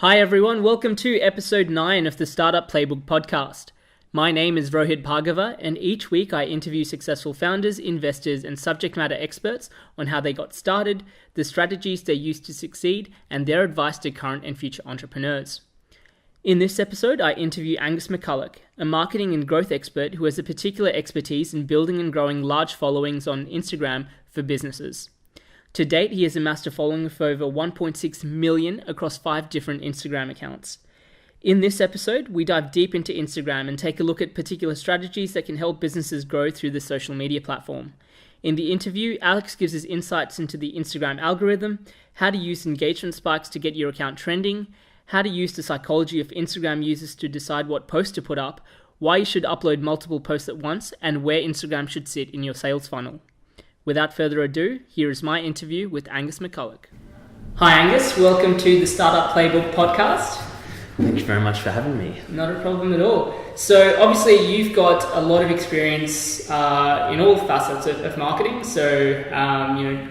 Hi everyone, welcome to episode 9 of the Startup Playbook podcast. My name is Rohit Bhargava, and each week I interview successful founders, investors, and subject matter experts on how they got started, the strategies they used to succeed, and their advice to current and future entrepreneurs. In this episode, I interview Angus McCulloch, a marketing and growth expert who has a particular expertise in building and growing large followings on Instagram for businesses. To date, he has amassed a following of over 1.6 million across 5 different Instagram accounts. In this episode, we dive deep into Instagram and take a look at particular strategies that can help businesses grow through the social media platform. In the interview, Alex gives us insights into the Instagram algorithm, how to use engagement spikes to get your account trending, how to use the psychology of Instagram users to decide what post to put up, why you should upload multiple posts at once, and where Instagram should sit in your sales funnel. Without further ado, here is my interview with Angus McCulloch. Hi Angus, welcome to the Startup Playbook podcast. Thank you very much for having me. Not a problem at all. So obviously you've got a lot of experience in all facets of marketing. So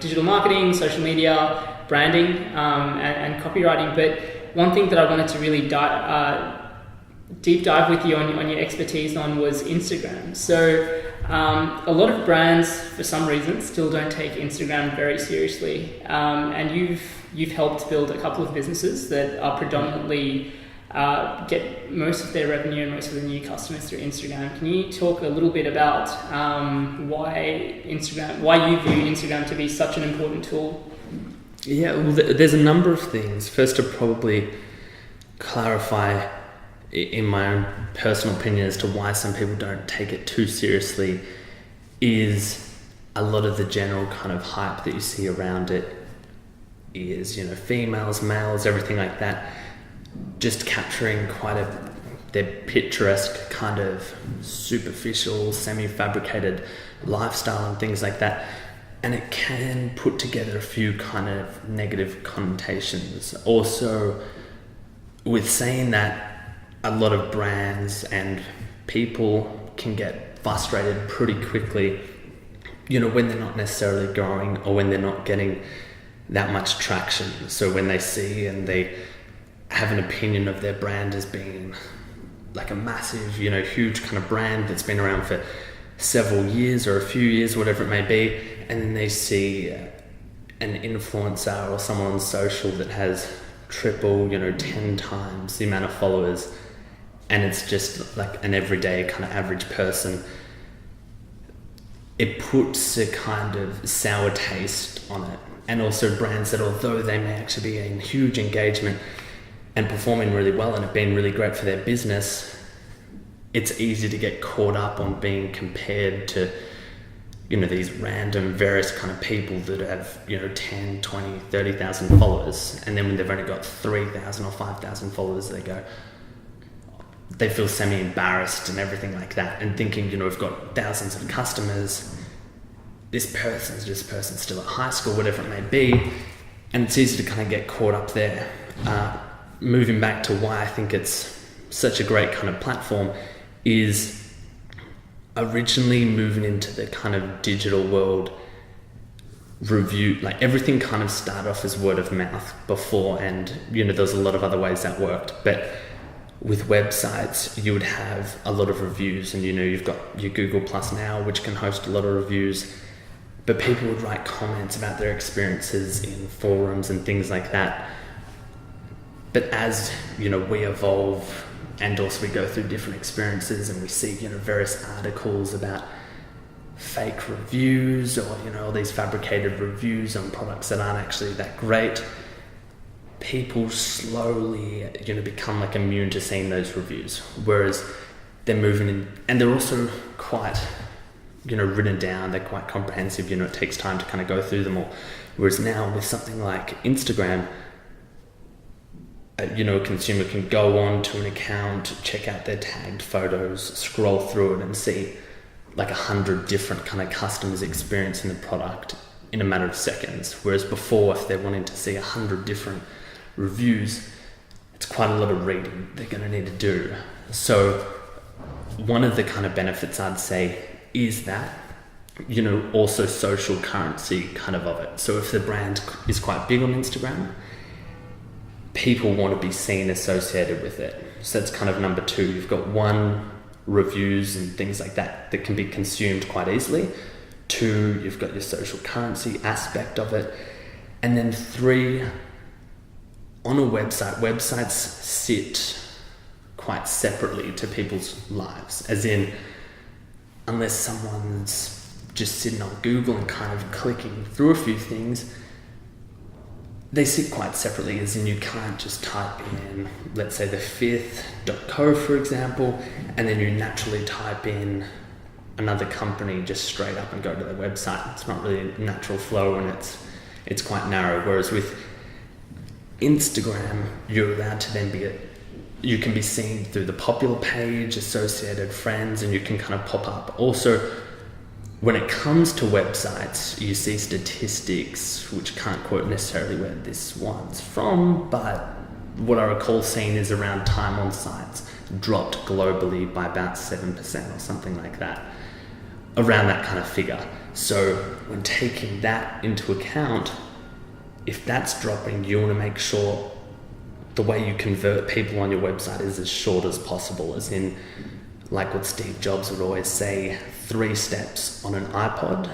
digital marketing, social media, branding, and copywriting. But one thing that I wanted to really deep dive with you on your expertise on was Instagram. So a lot of brands, for some reason, still don't take Instagram very seriously, and you've helped build a couple of businesses that are predominantly get most of their revenue and most of the new customers through Instagram. Can you talk a little bit about why you view Instagram to be such an important tool? Yeah, well, there's a number of things. First, to probably clarify, in my own personal opinion, as to why some people don't take it too seriously, is a lot of the general kind of hype that you see around it is, females, males, everything like that, just capturing their picturesque kind of superficial, semi-fabricated lifestyle and things like that. And it can put together a few kind of negative connotations. Also, with saying that, a lot of brands and people can get frustrated pretty quickly, when they're not necessarily growing or when they're not getting that much traction. So when they see and they have an opinion of their brand as being like a massive, huge kind of brand that's been around for several years or a few years, whatever it may be, and then they see an influencer or someone on social that has triple, 10 times the amount of followers, and it's just like an everyday kind of average person, it puts a kind of sour taste on it. And also brands that, although they may actually be in huge engagement and performing really well and it being really great for their business, it's easy to get caught up on being compared to, these random various kind of people that have, 10, 20, 30,000 followers. And then when they've only got 3,000 or 5,000 followers, they feel semi-embarrassed and everything like that, and thinking, we've got thousands of customers, this person's still at high school, whatever it may be, and it's easy to kind of get caught up there. Moving back to why I think it's such a great kind of platform is originally moving into the kind of digital world review, like everything kind of started off as word of mouth before, and there's a lot of other ways that worked, but with websites, you would have a lot of reviews, and you've got your Google Plus now, which can host a lot of reviews, but people would write comments about their experiences in forums and things like that. But as we evolve, and also we go through different experiences, and we see various articles about fake reviews or all these fabricated reviews on products that aren't actually that great, people slowly become like immune to seeing those reviews, whereas they're moving in, and they're also quite written down, they're quite comprehensive, it takes time to kind of go through them all. Whereas now with something like Instagram, a consumer can go on to an account, check out their tagged photos, scroll through it and see like 100 different kind of customers experiencing the product in a matter of seconds. Whereas before, if they're wanting to see 100 different reviews, it's quite a lot of reading they're going to need to do. So one of the kind of benefits I'd say is that, also social currency kind of it. So if the brand is quite big on Instagram, people want to be seen associated with it. So that's kind of number 2. You've got 1, reviews and things like that that can be consumed quite easily. 2, you've got your social currency aspect of it. And then 3, on a websites sit quite separately to people's lives, as in, unless someone's just sitting on Google and kind of clicking through a few things, they sit quite separately, as in you can't just type in, let's say, thefifth.co, for example, and then you naturally type in another company just straight up and go to their website. It's not really a natural flow, and it's quite narrow. Whereas with Instagram, you're allowed to then you can be seen through the popular page, associated friends, and you can kind of pop up. Also, when it comes to websites, you see statistics, which can't quote necessarily where this one's from, but what I recall seeing is around time on sites dropped globally by about 7% or something like that, around that kind of figure. So when taking that into account, if that's dropping, you want to make sure the way you convert people on your website is as short as possible, as in, like what Steve Jobs would always say, 3 steps on an iPod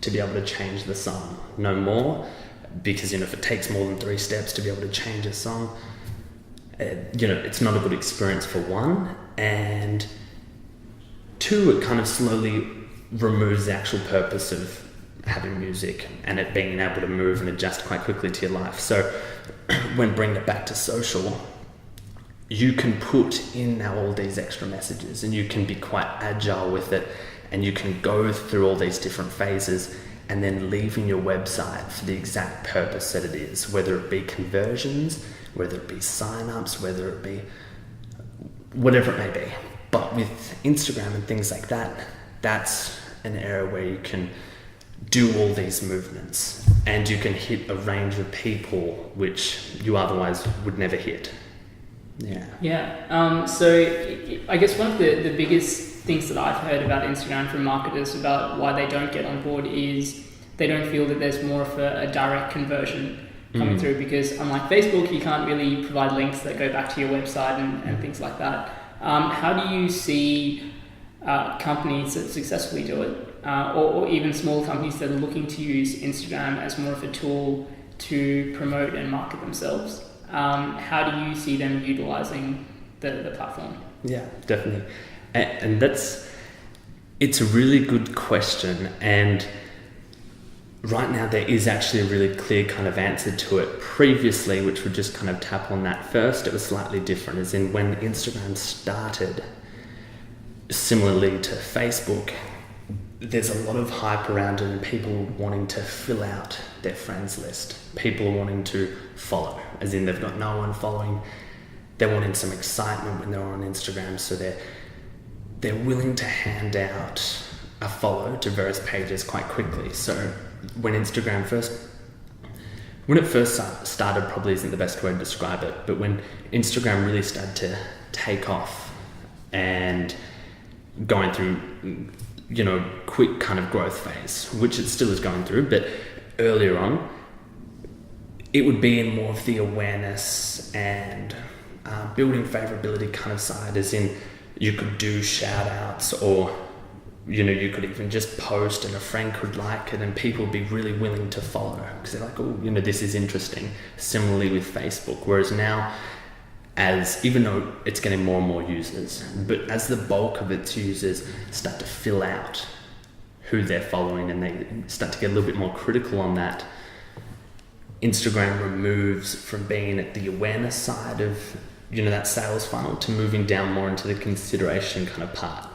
to be able to change the song, no more. Because, if it takes more than 3 steps to be able to change a song, it's not a good experience for 1. And 2, it kind of slowly removes the actual purpose of having music and it being able to move and adjust quite quickly to your life. So when bringing it back to social, you can put in now all these extra messages and you can be quite agile with it, and you can go through all these different phases and then leaving your website for the exact purpose that it is, whether it be conversions, whether it be sign-ups, whether it be whatever it may be. But with Instagram and things like that, that's an area where you can do all these movements and you can hit a range of people which you otherwise would never hit. So I guess one of the biggest things that I've heard about Instagram from marketers about why they don't get on board is they don't feel that there's more of a direct conversion coming through, because unlike Facebook, you can't really provide links that go back to your website and things like that. How do you see companies that successfully do it, or even small companies that are looking to use Instagram as more of a tool to promote and market themselves? How do you see them utilizing the platform? Yeah, definitely. And it's a really good question. And right now there is actually a really clear kind of answer to it. Previously, which would just kind of tap on that first, it was slightly different, as in when Instagram started, similarly to Facebook, there's a lot of hype around it and people wanting to fill out their friends list. People are wanting to follow, as in they've got no one following. They're wanting some excitement when they're on Instagram, so they're willing to hand out a follow to various pages quite quickly. So when it first started, probably isn't the best way to describe it, but when Instagram really started to take off and going through, quick kind of growth phase, which it still is going through, but earlier on, it would be in more of the awareness and building favorability kind of side, as in you could do shout outs, or you could even just post and a friend could like it and people would be really willing to follow because they're like, oh, this is interesting. Similarly with Facebook, whereas now, even though it's getting more and more users, but as the bulk of its users start to fill out who they're following and they start to get a little bit more critical on that, Instagram removes from being at the awareness side of that sales funnel to moving down more into the consideration kind of part.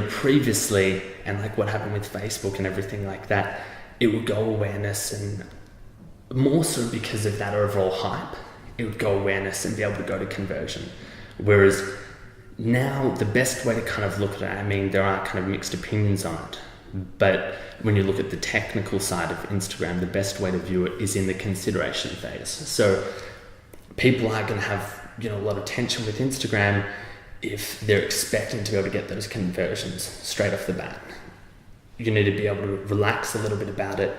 Previously, and like what happened with Facebook and everything like that, it would go awareness, and more so because of that overall hype, it would go awareness and be able to go to conversion. Whereas now the best way to kind of look at it, there are kind of mixed opinions on it, but when you look at the technical side of Instagram, the best way to view it is in the consideration phase. So people are going to have a lot of tension with Instagram if they're expecting to be able to get those conversions straight off the bat. You need to be able to relax a little bit about it,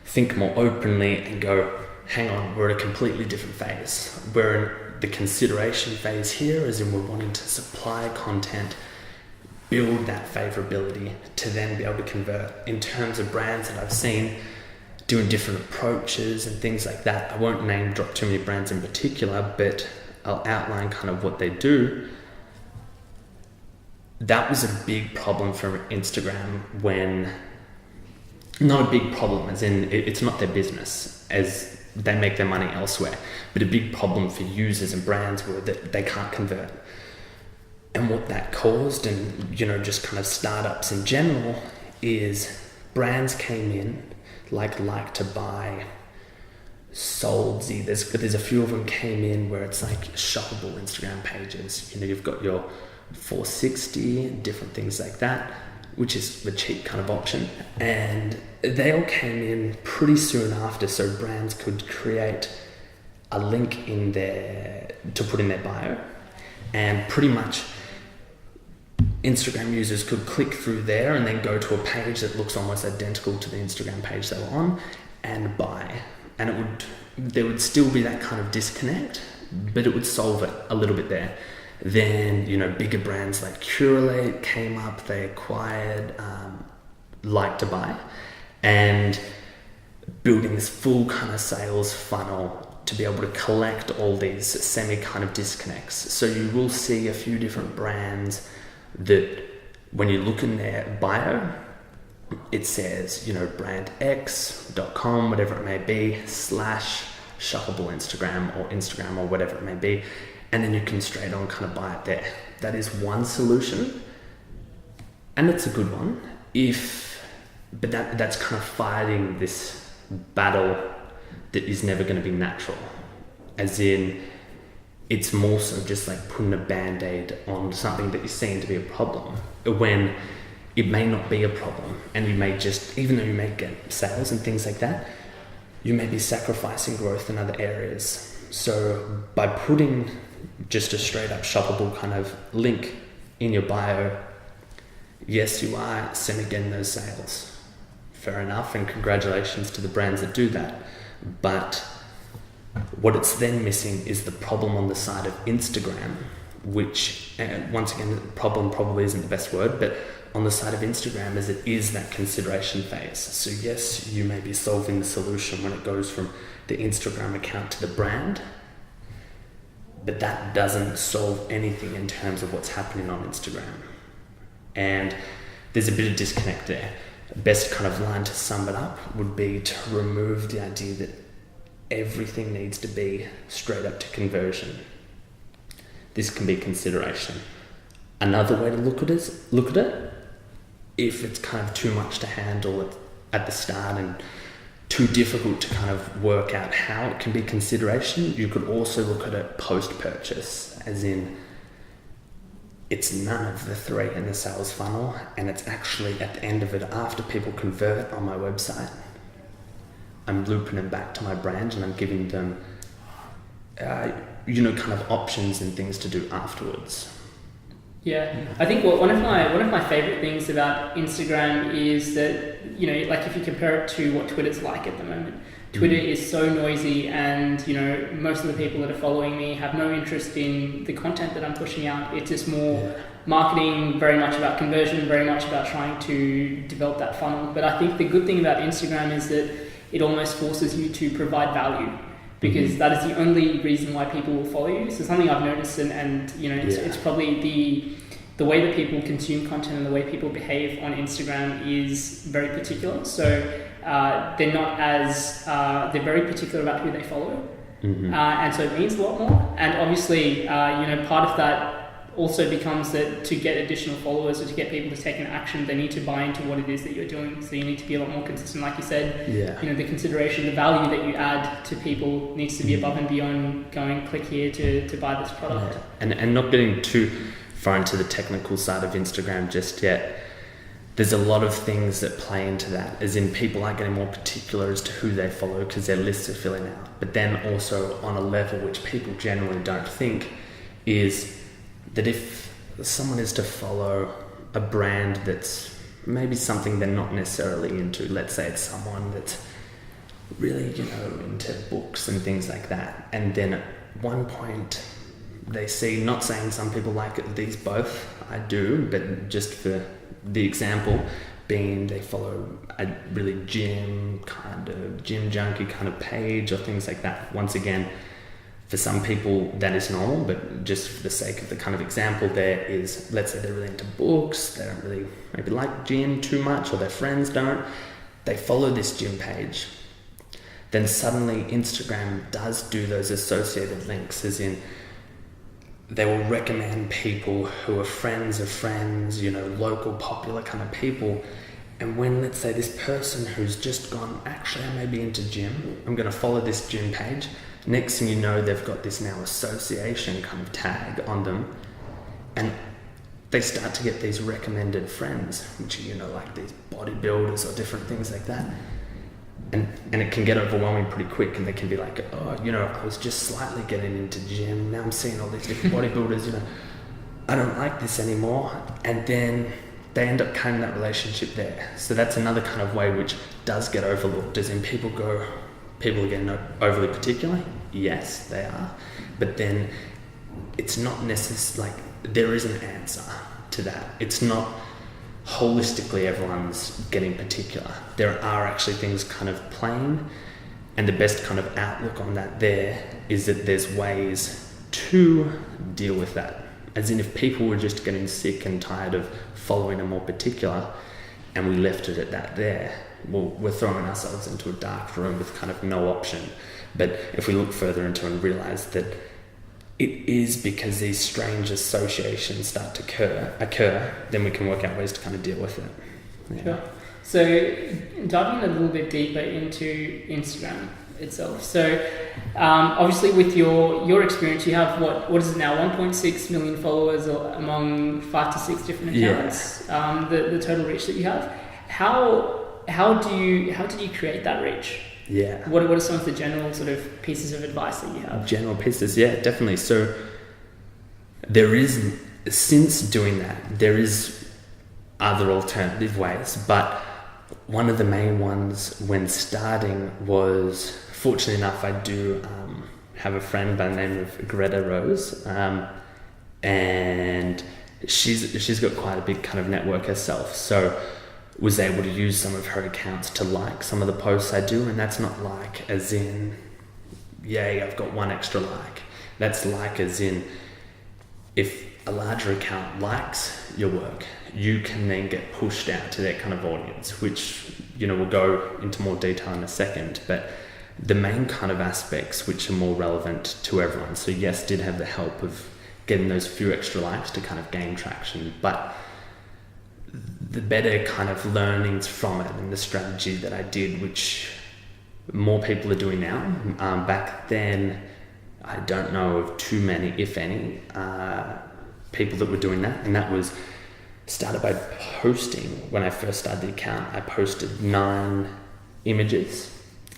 think more openly and go, hang on, we're at a completely different phase. We're in the consideration phase here, as in we're wanting to supply content, build that favorability to then be able to convert. In terms of brands that I've seen doing different approaches and things like that, I won't name drop too many brands in particular, but I'll outline kind of what they do. That was a big problem for Instagram when, not a big problem as in it's not their business, as they make their money elsewhere, but a big problem for users and brands were that they can't convert. And what that caused, and just kind of startups in general, is brands came in like to buy, Soldsy. There's a few of them came in where it's like shoppable Instagram pages. You've got your 460, different things like that, which is the cheap kind of option. And they all came in pretty soon after, so brands could create a link to put in their bio, and pretty much Instagram users could click through there and then go to a page that looks almost identical to the Instagram page they were on and buy. And there would still be that kind of disconnect, but it would solve it a little bit there. Then, bigger brands like Curate came up, they acquired Like to Buy, and building this full kind of sales funnel to be able to collect all these semi kind of disconnects. So you will see a few different brands that when you look in their bio, it says, brandx.com, whatever it may be, / shoppable Instagram or whatever it may be. And then you can straight on kind of buy it there. That is one solution. And it's a good one. But that's kind of fighting this battle that is never going to be natural. As in, it's more so just like putting a band-aid on something that you're seeing to be a problem, when it may not be a problem. And you may just, even though you may get sales and things like that, you may be sacrificing growth in other areas. So by putting just a straight up shoppable kind of link in your bio, yes, you are semi-getting those sales. Fair enough, and congratulations to the brands that do that. But what it's then missing is the problem on the side of Instagram, which, once again, the problem probably isn't the best word, but on the side of Instagram is it is that consideration phase. So yes, you may be solving the solution when it goes from the Instagram account to the brand, but that doesn't solve anything in terms of what's happening on Instagram. And there's a bit of disconnect there. Best kind of line to sum it up would be to remove the idea that everything needs to be straight up to conversion. This can be consideration. Another way to look at it, if it's kind of too much to handle at the start and too difficult to kind of work out how it can be consideration, you could also look at it post-purchase, as in it's none of the three in the sales funnel, and it's actually at the end of it, after people convert on my website, I'm looping them back to my brand and I'm giving them kind of options and things to do afterwards. Yeah, I think one of my favorite things about Instagram is that, like if you compare it to what Twitter's like at the moment, Twitter is so noisy, and most of the people that are following me have no interest in the content that I'm pushing out. It's just more marketing, very much about conversion, very much about trying to develop that funnel. But I think the good thing about Instagram is that it almost forces you to provide value, because that is the only reason why people will follow you. So something I've noticed, it's probably the way that people consume content and the way people behave on Instagram is very particular. So they're very particular about who they follow. And so it means a lot more. And obviously, part of that also becomes that to get additional followers or to get people to take an action, they need to buy into what it is that you're doing. So you need to be a lot more consistent, like you said. The consideration, the value that you add to people needs to be above and beyond going click here to buy this product. And not getting too far into the technical side of Instagram just yet. There's a lot of things that play into that, as in people are getting more particular as to who they follow because their lists are filling out. But then also on a level which people generally don't think is that if someone is to follow a brand that's maybe something they're not necessarily into, let's say it's someone that's really, into books and things like that. And then at one point they see, not saying some people like these both, I do, but just for the example being they follow a really gym junkie kind of page or things like that. Once again, for some people that is normal, but just for the sake of the kind of example there is, let's say they're really into books, they don't really maybe like gym too much, or their friends don't, they follow this gym page. Then suddenly Instagram does do those associated links, as in they will recommend people who are friends of friends, local popular kind of people. And when, let's say, this person who's just gone, actually I may be into gym, I'm going to follow this gym page. Next thing you know, they've got this now association kind of tag on them, and they start to get these recommended friends, which are, like these bodybuilders or different things like that. And it can get overwhelming pretty quick, and they can be like, oh, I was just slightly getting into gym, now I'm seeing all these different bodybuilders, I don't like this anymore. And then they end up cutting that relationship there. So that's another kind of way which does get overlooked, as in people are getting overly particular. Yes, they are. But then it's not necessarily, like, there is an answer to that. It's not holistically everyone's getting particular. There are actually things kind of plain, and the best kind of outlook on that there is that there's ways to deal with that. As in, if people were just getting sick and tired of following a more particular, and we left it at that there, well, we're throwing ourselves into a dark room with kind of no option. But if we look further into it and realize that it is because these strange associations start to occur, then we can work out ways to kind of deal with it. Yeah. Sure. So diving a little bit deeper into Instagram itself. So obviously with your experience, you have what is it now, 1.6 million followers among 5 to 6 different accounts. Yeah. The total reach that you have. How did you create that reach? Yeah. What are some of the general sort of pieces of advice that you have? General pieces, yeah, definitely. So since doing that, there is other alternative ways, but one of the main ones when starting was, fortunately enough, I do have a friend by the name of Greta Rose, and she's got quite a big kind of network herself, so was able to use some of her accounts to like some of the posts I do. And that's not like as in, yay, I've got one extra like. That's like as in, if a larger account likes your work, you can then get pushed out to their kind of audience, which, we'll go into more detail in a second. But the main kind of aspects which are more relevant to everyone. So yes, did have the help of getting those few extra likes to kind of gain traction, but the better kind of learnings from it and the strategy that I did, which more people are doing now. Back then, I don't know of too many, if any, people that were doing that. And that was started by posting. When I first started the account, I posted 9 images.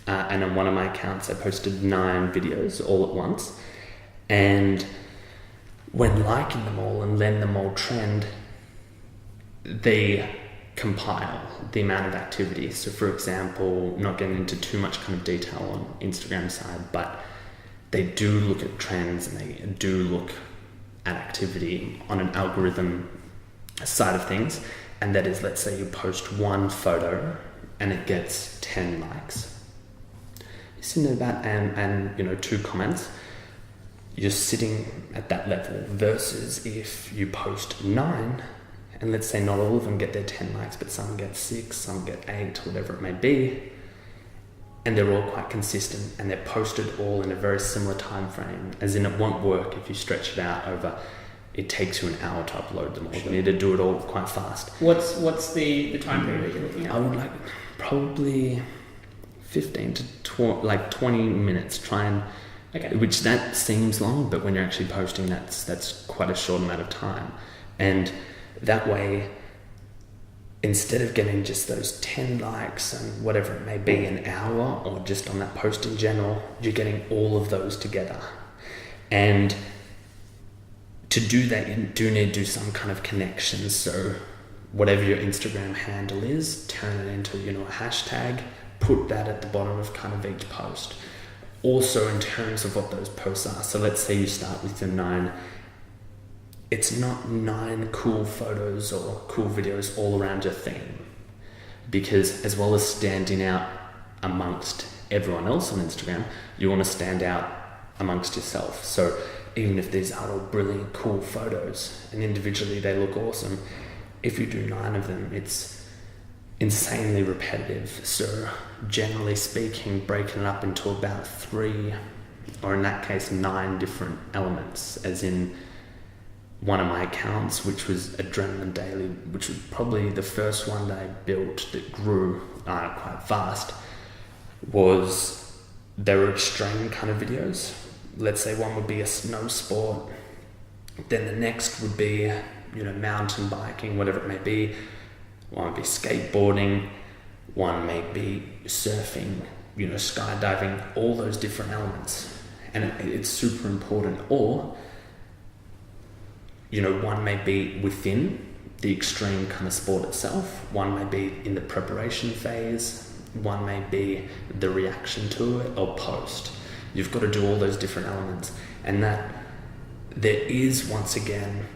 And on one of my accounts, I posted 9 videos all at once. And when liking them all and letting them all trend, they compile the amount of activity. So for example, not getting into too much kind of detail on Instagram side, but they do look at trends and they do look at activity on an algorithm side of things. And that is, let's say you post one photo and it gets 10 likes. You're sitting at that and 2 comments. You're sitting at that level versus if you post 9, and let's say not all of them get their 10 likes, but some get 6, some get 8, whatever it may be, and they're all quite consistent, and they're posted all in a very similar time frame, as in it won't work if you stretch it out over, it takes you an hour to upload them all. Sure. You need to do it all quite fast. What's the time period that you're looking at? I would like probably 15 to 20 minutes, try and, okay. Which that seems long, but when you're actually posting, that's quite a short amount of time. And that way, instead of getting just those 10 likes and whatever it may be an hour, or just on that post in general, you're getting all of those together. And to do that, you do need to do some kind of connection. So whatever your Instagram handle is, turn it into, a hashtag, put that at the bottom of kind of each post. Also in terms of what those posts are. So let's say you start with your 9. It's not 9 cool photos or cool videos all around your theme. Because as well as standing out amongst everyone else on Instagram, you want to stand out amongst yourself. So even if these are all brilliant, cool photos and individually they look awesome, if you do 9 of them, it's insanely repetitive. So generally speaking, breaking it up into about 3, or in that case 9 different elements, as in one of my accounts, which was Adrenaline Daily, which was probably the first one that I built that grew quite fast, was they were extreme kind of videos. Let's say one would be a snow sport, then the next would be, mountain biking, whatever it may be. One would be skateboarding, one may be surfing, skydiving, all those different elements. And it's super important. Or, one may be within the extreme kind of sport itself, one may be in the preparation phase, one may be the reaction to it or post. You've got to do all those different elements, and that there is, once again,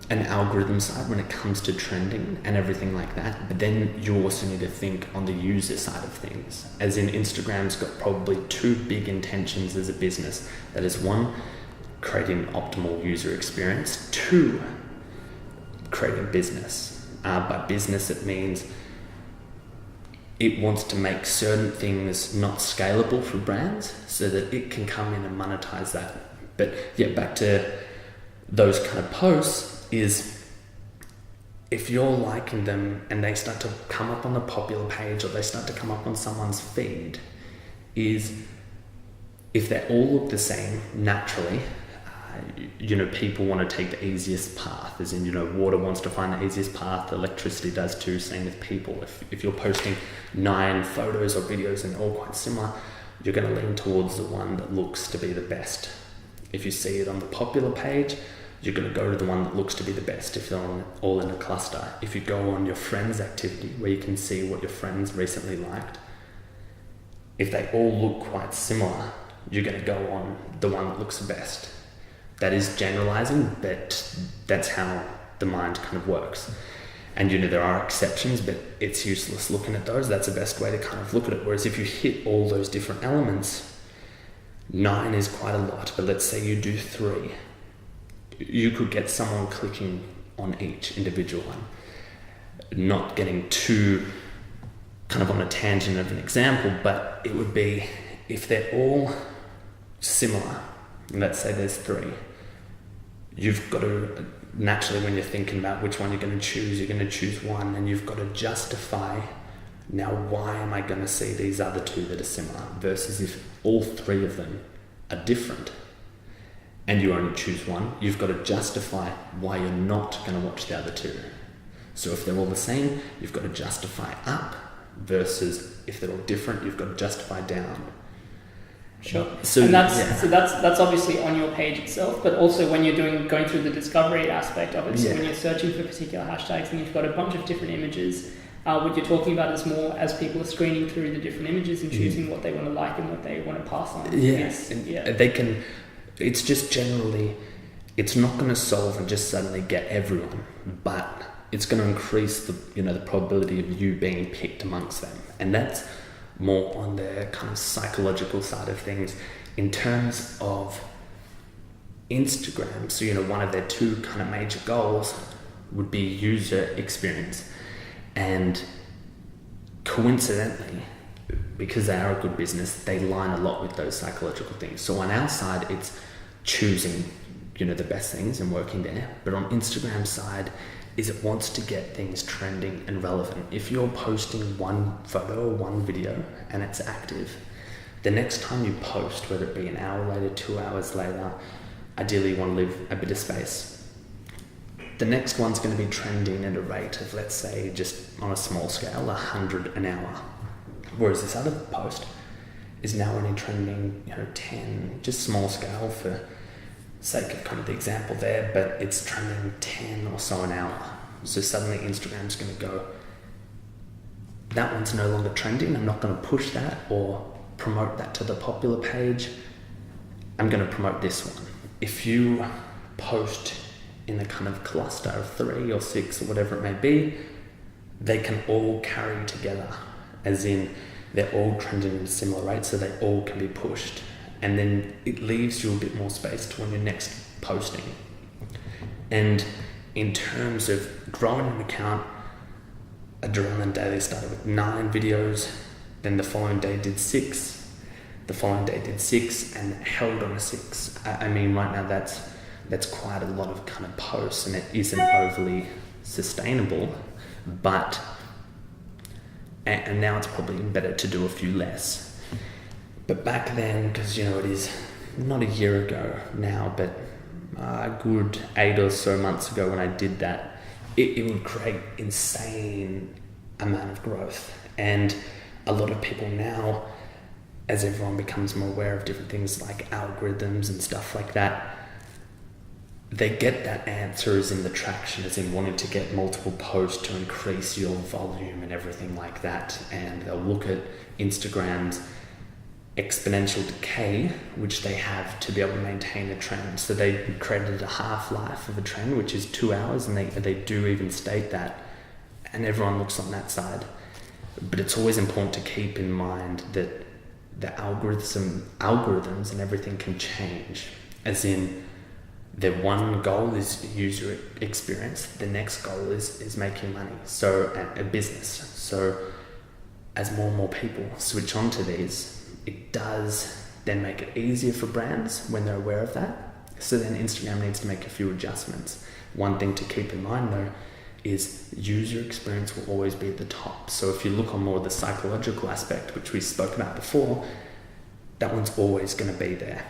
an algorithm side when it comes to trending and everything like that, but then you also need to think on the user side of things, as in Instagram's got probably 2 big intentions as a business. That is, 1, creating optimal user experience, 2, creating business. By business it means it wants to make certain things not scalable for brands so that it can come in and monetize that. But yeah, back to those kind of posts, is if you're liking them and they start to come up on the popular page or they start to come up on someone's feed, is if they all look the same naturally, people want to take the easiest path, as in, water wants to find the easiest path, electricity does too, same with people. If you're posting 9 photos or videos and they're all quite similar, you're going to lean towards the one that looks to be the best. If you see it on the popular page, you're going to go to the one that looks to be the best if they're all in a cluster. If you go on your friends activity where you can see what your friends recently liked, if they all look quite similar, you're going to go on the one that looks the best. That is generalizing, but that's how the mind kind of works. And there are exceptions, but it's useless looking at those. That's the best way to kind of look at it. Whereas if you hit all those different elements, 9 is quite a lot, but let's say you do 3. You could get someone clicking on each individual one. Not getting too kind of on a tangent of an example, but it would be if they're all similar, let's say there's 3, you've got to, naturally when you're thinking about which one you're going to choose one, and you've got to justify, now why am I going to see these other 2 that are similar, versus if all 3 of them are different and you only choose one, you've got to justify why you're not going to watch the other 2. So if they're all the same, you've got to justify up, versus if they're all different, you've got to justify down. Sure. So that's obviously on your page itself, but also when you're going through the discovery aspect of it. So when you're searching for particular hashtags and you've got a bunch of different images, what you're talking about is more as people are screening through the different images and choosing what they want to like and what they want to pass on. Yes, they can. It's just generally, it's not going to solve and just suddenly get everyone, but it's going to increase the probability of you being picked amongst them, and that's more on the kind of psychological side of things. In terms of Instagram, so one of their 2 kind of major goals would be user experience, and coincidentally, because they are a good business, they line a lot with those psychological things. So on our side, it's choosing the best things and working there, but on Instagram's side is it wants to get things trending and relevant. If you're posting 1 photo or 1 video and it's active, the next time you post, whether it be an hour later, 2 hours later, ideally you want to leave a bit of space. The next one's going to be trending at a rate of, let's say, just on a small scale, 100 an hour. Whereas this other post is now only trending, 10, just small scale for sake of kind of the example there, but it's trending 10 or so an hour. So suddenly Instagram's going to go, that one's no longer trending. I'm not going to push that or promote that to the popular page. I'm going to promote this one. If you post in a kind of cluster of 3 or 6 or whatever it may be, they can all carry together, as in they're all trending at a similar rate, so they all can be pushed. And then it leaves you a bit more space to when you're next posting. And in terms of growing an account, Adrenaline Daily started with 9 videos, then the following day did 6, the following day did 6, and held on a 6. I mean, right now that's quite a lot of kind of posts, and it isn't overly sustainable, but and now it's probably better to do a few less. But back then, because it is not a year ago now, but a good 8 or so months ago when I did that, it would create insane amount of growth. And a lot of people now, as everyone becomes more aware of different things like algorithms and stuff like that, they get that answer as in the traction, as in wanting to get multiple posts to increase your volume and everything like that. And they'll look at Instagram's exponential decay, which they have to be able to maintain a trend. So they created a half-life of a trend, which is 2 hours, and they do even state that, and everyone looks on that side. But it's always important to keep in mind that the algorithms and everything can change, as in the one goal is user experience, the next goal is making money, so a business. So as more and more people switch on to these, it does then make it easier for brands when they're aware of that. So then Instagram needs to make a few adjustments. One thing to keep in mind though is user experience will always be at the top. So if you look on more the psychological aspect, which we spoke about before, that one's always going to be there.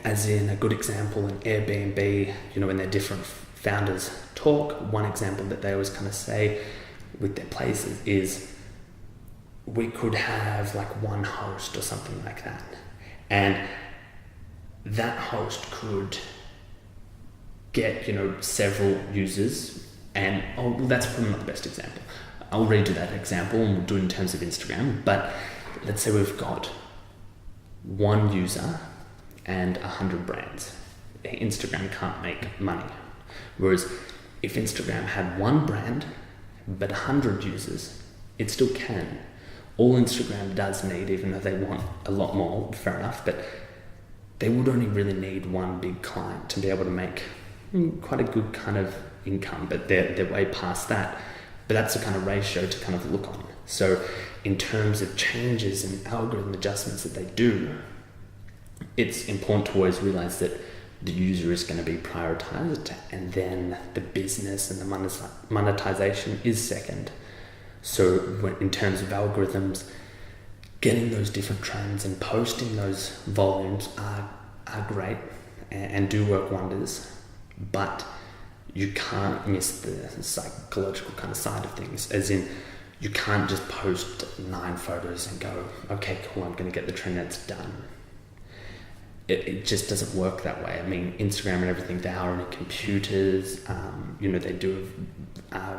As in a good example in Airbnb, when their different founders talk, one example that they always kind of say with their places is, we could have like one host or something like that, and that host could get several users, and that's probably not the best example. I'll redo that example and we'll do it in terms of Instagram. But let's say we've got one user and 100 brands. Instagram can't make money. Whereas if Instagram had one brand but 100 users, it still can. All Instagram does need, even though they want a lot more, fair enough, but they would only really need one big client to be able to make quite a good kind of income, but they're way past that. But that's the kind of ratio to kind of look on. So in terms of changes and algorithm adjustments that they do, it's important to always realize that the user is going to be prioritized, and then the business and the monetization is second. So in terms of algorithms, getting those different trends and posting those volumes are great and do work wonders, but you can't miss the psychological kind of side of things, as in you can't just post 9 photos and go, okay, cool, I'm going to get the trend, that's done. It just doesn't work that way. I mean, Instagram and everything, they are on computers, they do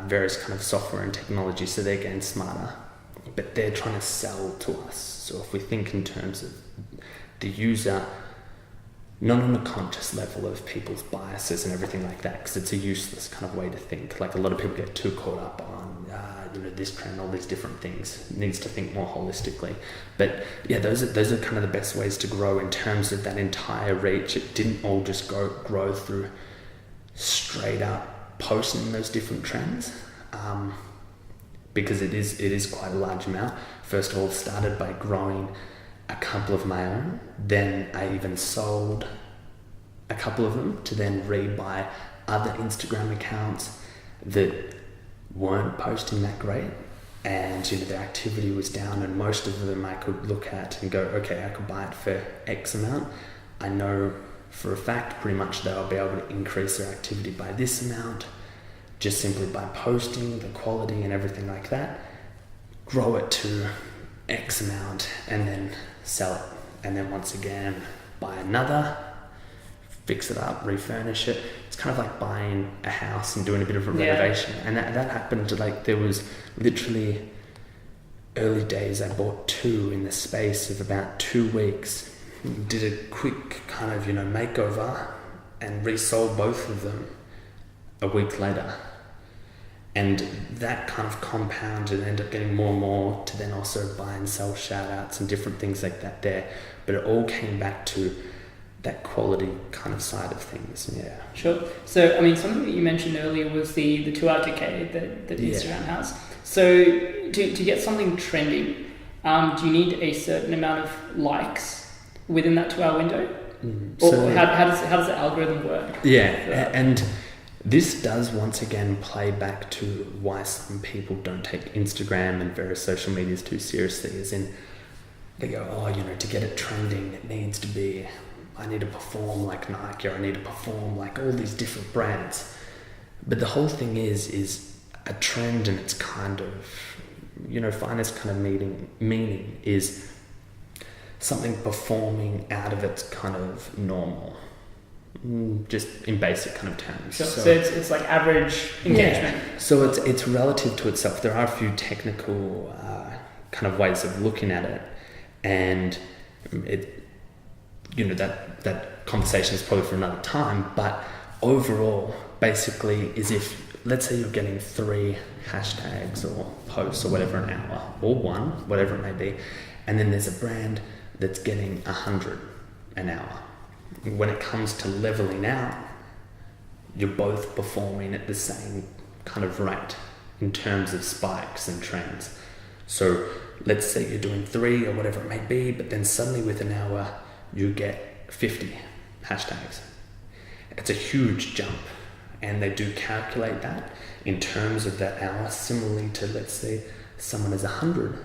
various kind of software and technology, so they're getting smarter, but they're trying to sell to us. So if we think in terms of the user, not on a conscious level of people's biases and everything like that, because it's a useless kind of way to think. Like a lot of people get too caught up on this trend, all these different things. It needs to think more holistically. But yeah, those are kind of the best ways to grow in terms of that entire reach. It didn't all just grow through straight up posting those different trends, because it is quite a large amount. First of all, started by growing a couple of my own, then I even sold a couple of them to then rebuy other Instagram accounts that weren't posting that great, and their activity was down, and most of them I could look at and go, okay, I could buy it for X amount. I know for a fact pretty much they'll be able to increase their activity by this amount just simply by posting the quality and everything like that, grow it to X amount and then sell it, and then once again buy another, fix it up, refurnish it. It's kind of like buying a house and doing a bit of a renovation. And that happened, like there was literally early days, I bought 2 in the space of about 2 weeks. Did a quick kind of, makeover and resold both of them a week later. And that kind of compounded and ended up getting more and more to then also buy and sell shout outs and different things like that there. But it all came back to that quality kind of side of things. Yeah. Sure. So, I mean, something that you mentioned earlier was the 2-hour decay that Instagram has. So to get something trending, do you need a certain amount of likes within that 2-hour window? Or how does the algorithm work? Yeah, and this does once again play back to why some people don't take Instagram and various social medias too seriously, as in they go, to get it trending, it needs to be, I need to perform like Nike, or I need to perform like all these different brands. But the whole thing is a trend, and it's kind of, finest kind of meaning is something performing out of its kind of normal, just in basic kind of terms. So it's like average engagement. Yeah. So it's relative to itself. There are a few technical kind of ways of looking at it, and that conversation is probably for another time. But overall, basically, is if, let's say you're getting 3 hashtags or posts or whatever an hour, or 1, whatever it may be, and then there's a brand that's getting 100 an hour. When it comes to leveling out, you're both performing at the same kind of rate in terms of spikes and trends. So let's say you're doing 3 or whatever it may be, but then suddenly with an hour you get 50 hashtags. It's a huge jump, and they do calculate that in terms of that hour, similarly to, let's say someone has 100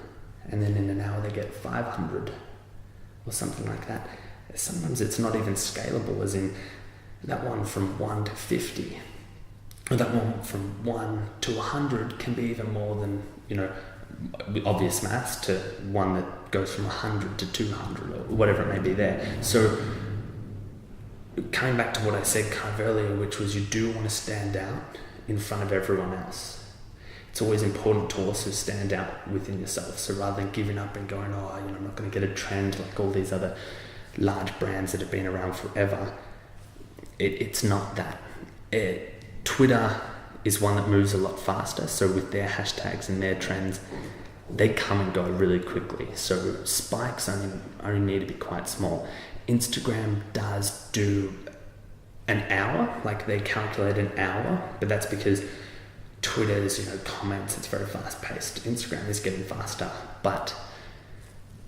and then in an hour they get 500 or something like that. Sometimes it's not even scalable, as in that one from 1 to 50, or that one from 1 to 100 can be even more than, obvious maths, to one that goes from 100 to 200 or whatever it may be there. So coming back to what I said kind of earlier, which was you do want to stand out in front of everyone else. It's always important to also stand out within yourself. So rather than giving up and going, I'm not going to get a trend like all these other large brands that have been around forever, it's not that. Twitter is one that moves a lot faster. So with their hashtags and their trends, they come and go really quickly. So spikes only need to be quite small. Instagram does do an hour, like they calculate an hour, but that's because Twitter's, comments, it's very fast paced. Instagram is getting faster, but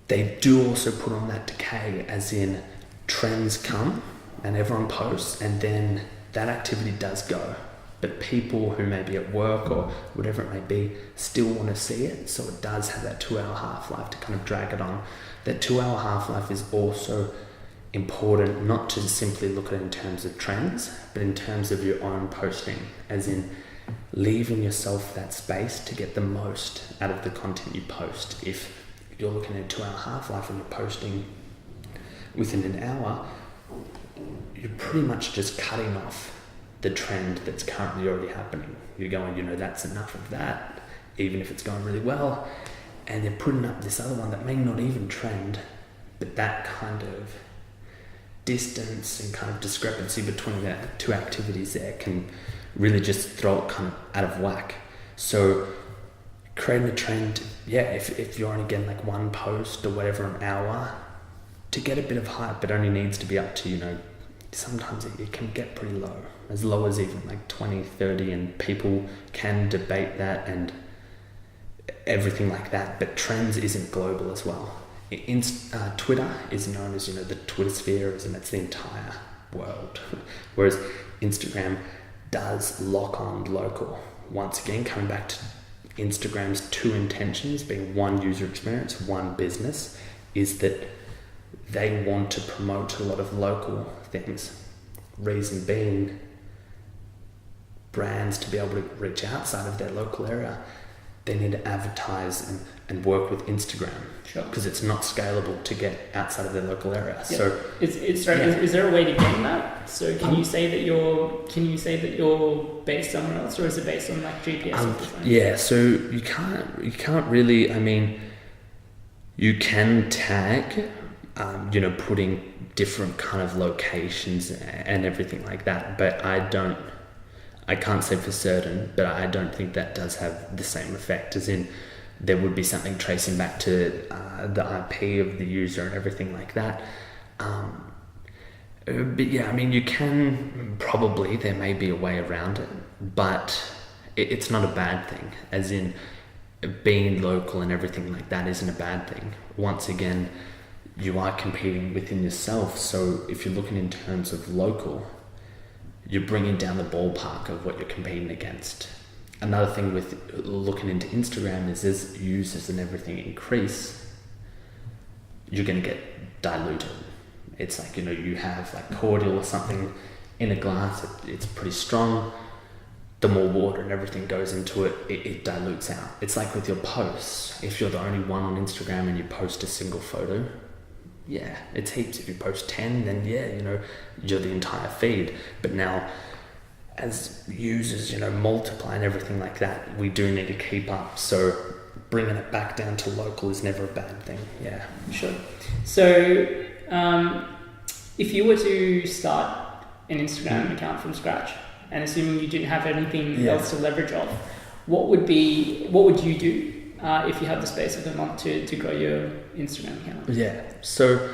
they do also put on that decay, as in trends come and everyone posts, and then that activity does go. But people who may be at work or whatever it may be still want to see it, so it does have that 2-hour half-life to kind of drag it on. That 2-hour half-life is also important, not to simply look at it in terms of trends, but in terms of your own posting, as in leaving yourself that space to get the most out of the content you post. If you're looking at a 2-hour half-life and you're posting within an hour, you're pretty much just cutting off the trend that's currently already happening. You're going, that's enough of that, even if it's going really well, and they're putting up this other one that may not even trend, but that kind of distance and kind of discrepancy between the two activities there can really just throw it kind of out of whack. So creating a trend, if you're only getting like 1 post or whatever an hour, to get a bit of hype, it only needs to be up to, sometimes it can get pretty low, as low as even like 20, 30, and people can debate that and everything like that, but trends isn't global as well. Twitter is known as, the Twitter sphere, and that's the entire world, whereas Instagram does lock on local. Once again, coming back to Instagram's 2 intentions, being 1 user experience, 1 business, is that they want to promote a lot of local things. Reason being, brands to be able to reach outside of their local area, they need to advertise and work with Instagram. Sure. Because it's not scalable to get outside of their local area. Yep. So is there a way to gain that? So can you say that you're based somewhere else, or is it based on like GPS? Yeah, so you can't really. I mean, you can tag, putting different kind of locations and everything like that. But I can't say for certain, but I don't think that does have the same effect, as in there would be something tracing back to the IP of the user and everything like that. But yeah, I mean, you can probably, there may be a way around it, but it's not a bad thing, as in being local and everything like that isn't a bad thing. Once again, you are competing within yourself, so if you're looking in terms of local, you're bringing down the ballpark of what you're competing against. Another thing with looking into Instagram is as users and everything increase, you're going to get diluted. It's like, you have like cordial or something in a glass, it's pretty strong. The more water and everything goes into it, it dilutes out. It's like with your posts. If you're the only one on Instagram and you post a single photo, yeah, it's heaps. If you post 10, then yeah, you're the entire feed. But now, as users, multiply and everything like that, we do need to keep up. So bringing it back down to local is never a bad thing. Yeah, sure. So if you were to start an Instagram account from scratch, and assuming you didn't have anything else to leverage off, what would you do if you had the space of a month to grow your Instagram account? Yeah, so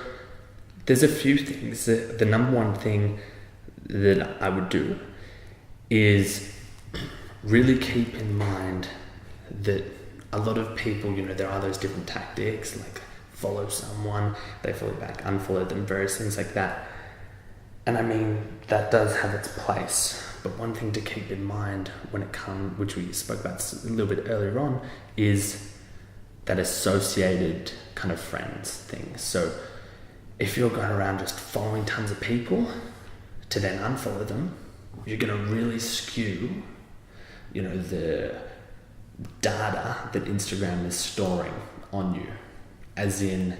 there's a few things. The number one thing that I would do is really keep in mind that a lot of people, there are those different tactics, like follow someone, they follow back, unfollow them, various things like that. And I mean, that does have its place. But one thing to keep in mind when it comes, which we spoke about a little bit earlier on, is that associated kind of friends thing. So if you're going around just following tons of people to then unfollow them, you're going to really skew, the data that Instagram is storing on you. As in,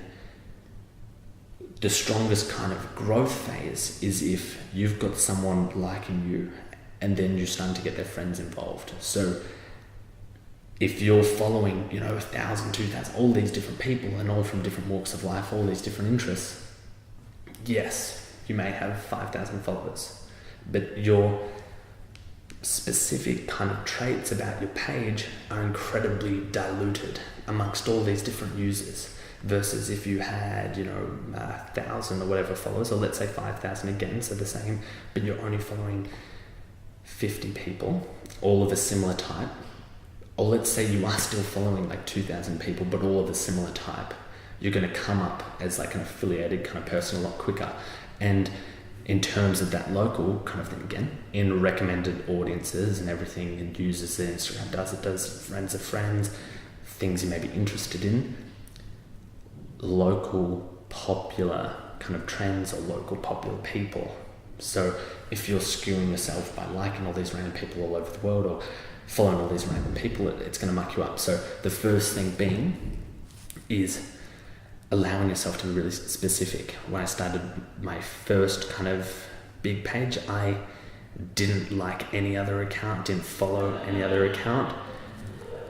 the strongest kind of growth phase is if you've got someone liking you and then you're starting to get their friends involved. So if you're following, 1,000, 2,000, all these different people and all from different walks of life, all these different interests, yes, you may have 5,000 followers, but your specific kind of traits about your page are incredibly diluted amongst all these different users. Versus if you had, 1,000 or whatever followers, or let's say 5,000 again, so the same, but you're only following 50 people, all of a similar type, or let's say you are still following like 2,000 people, but all of a similar type, you're going to come up as like an affiliated kind of person a lot quicker. And in terms of that local kind of thing, again, in recommended audiences and everything and users that Instagram does, it does friends of friends, things you may be interested in, local popular kind of trends or local popular people. So if you're skewing yourself by liking all these random people all over the world or following all these random people, it's going to muck you up. So the first thing being is allowing yourself to be really specific. When I started my first kind of big page, I didn't like any other account, didn't follow any other account,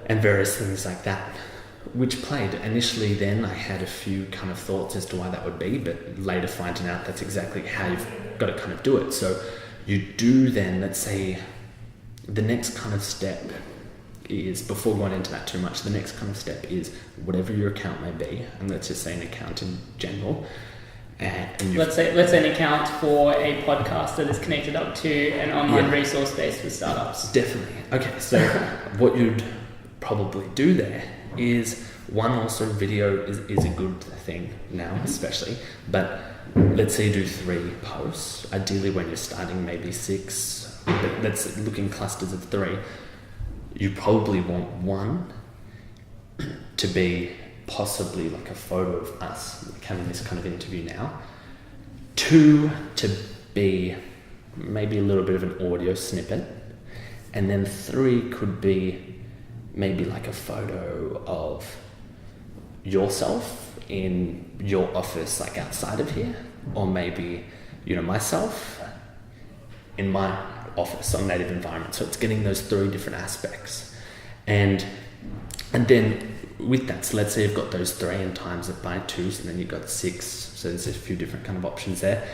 and various things like that, which played. Initially then I had a few kind of thoughts as to why that would be, but later finding out that's exactly how you've got to kind of do it. So you do then, let's say, the next kind of step is, before going into that too much, the next kind of step is whatever your account may be, and let's just say an account in general. And let's say an account for a podcast that is connected up to an online resource base for startups. Definitely. Okay, so what you'd probably do there is, one, also video is a good thing now, especially, but let's say you do 3 posts, ideally when you're starting maybe 6, but let's look in clusters of 3. You probably want 1 to be possibly like a photo of us, like having this kind of interview now, 2 to be maybe a little bit of an audio snippet, and then 3 could be maybe like a photo of yourself in your office, like outside of here, or maybe, myself in my office on native environment. So it's getting those 3 different aspects. And then with that, so let's say you've got those 3 and times it by 2, so then you've got 6. So there's a few different kind of options there.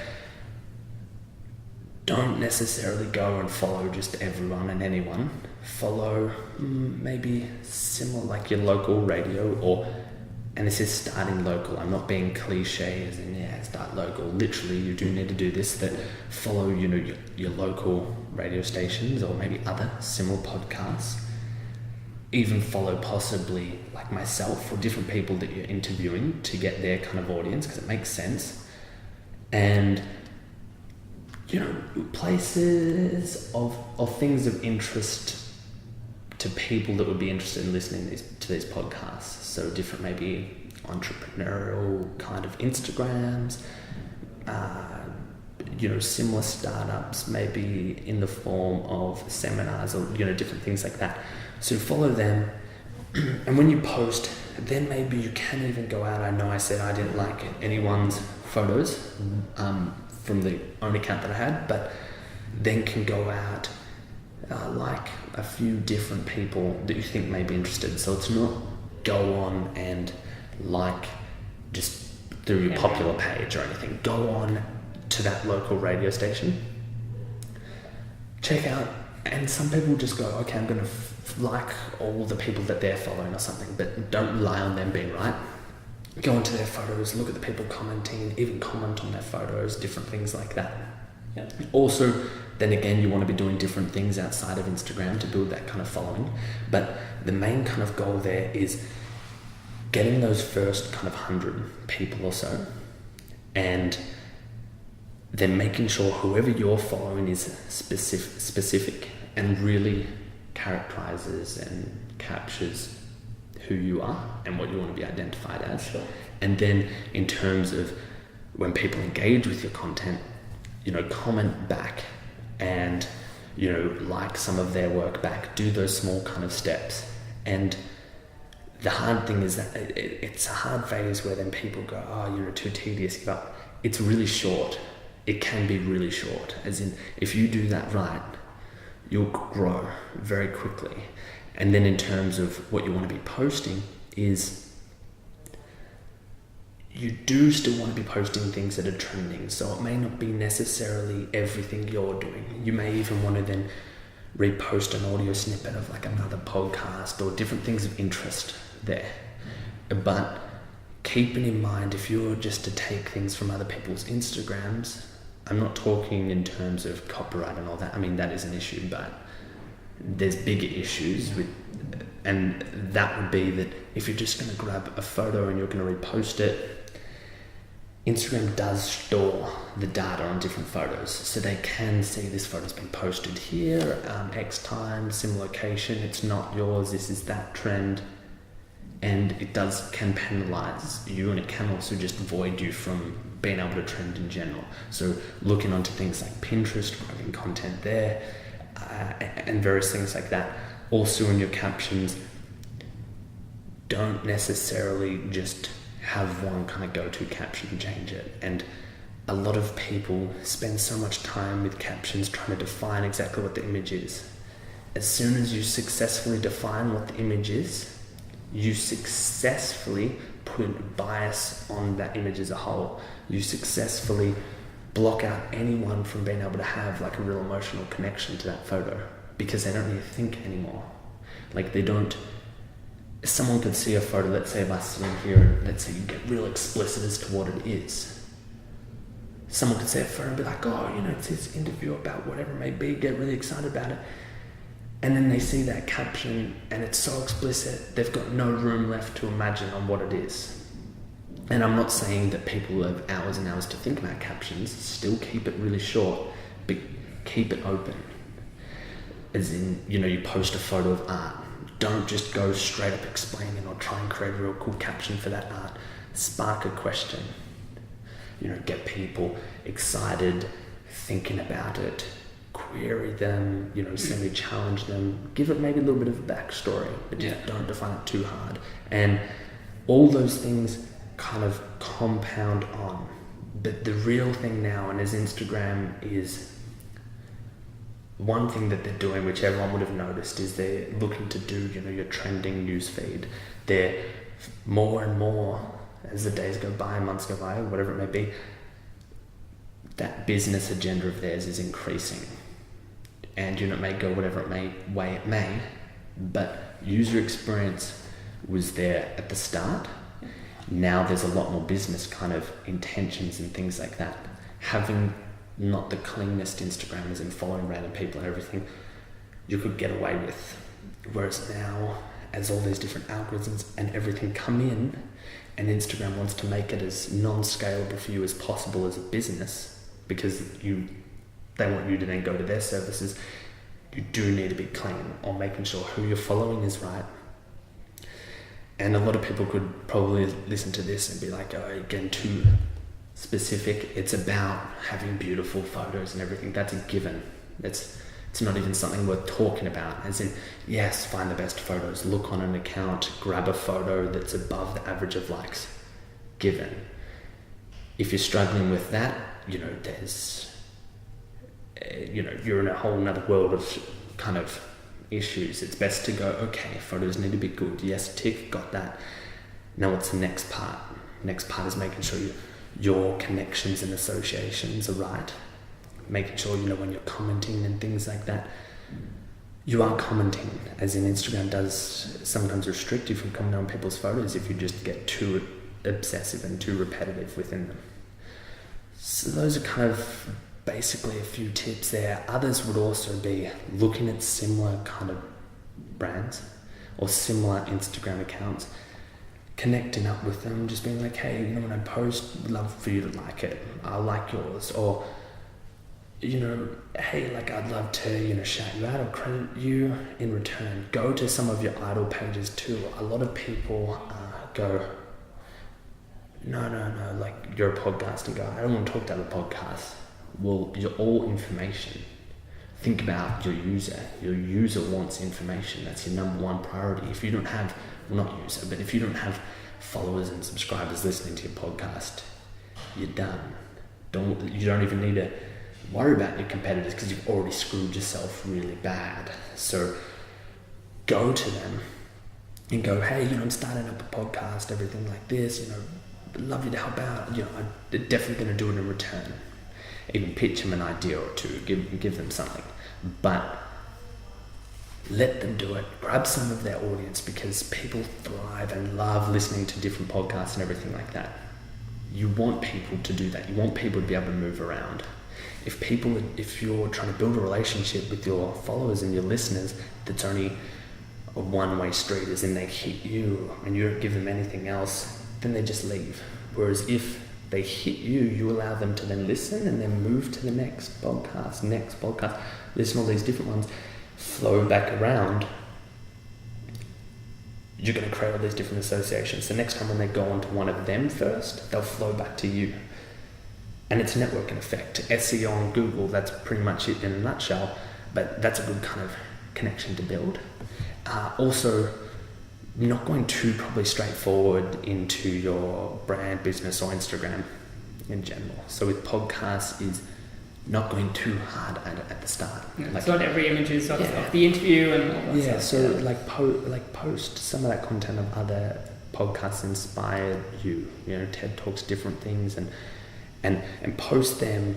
Don't necessarily go and follow just everyone and anyone. Follow maybe similar, like your local radio, and this is starting local. I'm not being cliche as in, start local. Literally, you do need to do this, that follow, your local radio stations or maybe other similar podcasts. Even follow possibly like myself or different people that you're interviewing to get their kind of audience, because it makes sense. And places of things of interest to people that would be interested in listening to these podcasts. So different, maybe entrepreneurial kind of Instagrams, similar startups, maybe in the form of seminars or, different things like that. So follow them. And when you post, then maybe you can even go out. I know I said I didn't like anyone's photos from the own account that I had, but then can go out like a few different people that you think may be interested. So it's not go on and like just through your popular page or anything. Go on to that local radio station, check out, and some people just go, okay, I'm going to like all the people that they're following or something, but don't rely on them being right. Go into their photos, look at the people commenting, even comment on their photos, different things like that. Yeah. Also, then again, you want to be doing different things outside of Instagram to build that kind of following. But the main kind of goal there is getting those first kind of 100 people or so, and then making sure whoever you're following is specific and really characterizes and captures who you are and what you want to be identified as. Sure. And then in terms of when people engage with your content, comment back and, like some of their work back, do those small kind of steps. And the hard thing is that it's a hard phase where then people go, oh, you're too tedious, give up. It's really short. It can be really short, as in if you do that right, you'll grow very quickly. And then in terms of what you want to be posting is you do still want to be posting things that are trending. So it may not be necessarily everything you're doing. You may even want to then repost an audio snippet of like another podcast or different things of interest there. But keeping in mind, if you're just to take things from other people's Instagrams, I'm not talking in terms of copyright and all that. I mean, that is an issue, but there's bigger issues with, and that would be that if you're just going to grab a photo and you're going to repost it, Instagram does store the data on different photos, so they can see this photo's been posted here, X time, sim location, it's not yours, this is that trend, and it can penalize you, and it can also just void you from being able to trend in general. So looking onto things like Pinterest, grabbing content there, and various things like that. Also in your captions, don't necessarily just have one kind of go-to caption and change it. And a lot of people spend so much time with captions trying to define exactly what the image is. As soon as you successfully define what the image is, you successfully put bias on that image as a whole. You successfully block out anyone from being able to have like a real emotional connection to that photo, because they don't need to think anymore. Like someone could see a photo, let's say of us sitting here, and let's say you get real explicit as to what it is. Someone could see a photo and be like, oh, it's this interview about whatever it may be, get really excited about it. And then they see that caption and it's so explicit, they've got no room left to imagine on what it is. And I'm not saying that people have hours and hours to think about captions, still keep it really short, but keep it open. As in, you post a photo of art, don't just go straight up explaining or try and create a real cool caption for that art. Spark a question, get people excited, thinking about it, query them, semi-challenge them, give it maybe a little bit of a backstory, but just don't define it too hard. And all those things kind of compound on. But the real thing now, and as Instagram is one thing that they're doing, which everyone would have noticed, is they're looking to do, your trending news feed. They're more and more, as the days go by, months go by, whatever it may be, that business agenda of theirs is increasing. And it may go whatever way it may, but user experience was there at the start. Now there's a lot more business kind of intentions and things like that. Having not the cleanest Instagram as in following random people and everything, you could get away with. Whereas now, as all these different algorithms and everything come in, and Instagram wants to make it as non-scalable for you as possible as a business, because they want you to then go to their services, you do need to be clean on making sure who you're following is right. And a lot of people could probably listen to this and be like, oh, again, too specific. It's about having beautiful photos and everything. That's a given. It's not even something worth talking about. As in, yes, find the best photos, look on an account, grab a photo that's above the average of likes. Given. If you're struggling with that, there's, you're in a whole nother world of kind of issues. It's best to go, okay, photos need to be good. Yes, tick, got that. Now what's the next part? Next part is making sure your connections and associations are right. Making sure, when you're commenting and things like that, you are commenting, as in Instagram does sometimes restrict you from commenting on people's photos if you just get too obsessive and too repetitive within them. So those are kind of basically a few tips there. Others would also be looking at similar kind of brands or similar Instagram accounts, connecting up with them, just being like, hey, when I post, I'd love for you to like it. I like yours. Or, hey, I'd love to, shout you out or credit you in return. Go to some of your idol pages too. A lot of people go, no, you're a podcasting guy. I don't want to talk to other podcasts. Well, you're all information. Think about your user. Your user wants information. That's your number one priority. If you don't have, but if you don't have followers and subscribers listening to your podcast, you're done. You don't even need to worry about your competitors because you've already screwed yourself really bad. So go to them and go, hey, I'm starting up a podcast, everything like this, I'd love you to help out. I'm definitely going to do it in return. Even pitch them an idea or two, give them something. But let them do it. Grab some of their audience, because people thrive and love listening to different podcasts and everything like that. You want people to do that. You want people to be able to move around. If you're trying to build a relationship with your followers and your listeners, that's only a one-way street, as in they hit you and you don't give them anything else, then they just leave. Whereas if they hit you, you allow them to then listen and then move to the next podcast, listen to all these different ones, flow back around. You're going to create all these different associations. So next time when they go on to one of them first, they'll flow back to you. And it's a networking effect. SEO on Google, that's pretty much it in a nutshell, but that's a good kind of connection to build. Also, not going too probably straightforward into your brand, business, or Instagram in general. So with podcasts is not going too hard at the start. Yeah, it's not every image is of the interview and all that stuff. So post some of that content of other podcasts inspired you. TED Talks, different things, and post them,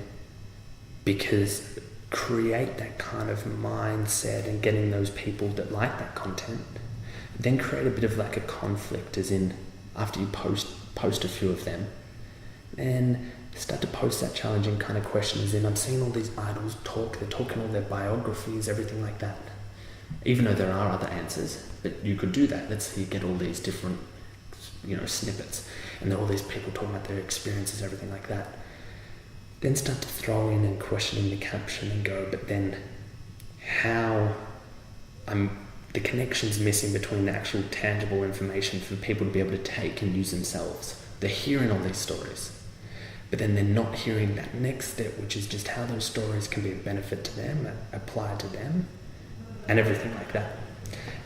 because create that kind of mindset and getting those people that like that content. Then create a bit of a conflict, as in after you post a few of them, then start to post that challenging kind of question, as in I'm seeing all these idols talk, they're talking all their biographies, everything like that. Even though there are other answers, but you could do that. Let's say you get all these different, snippets, and there are all these people talking about their experiences, everything like that. Then start to throw in and questioning the caption and go, but then the connection's missing between the actual tangible information for people to be able to take and use themselves. They're hearing all these stories, but then they're not hearing that next step, which is just how those stories can be a benefit to them, apply to them, and everything like that.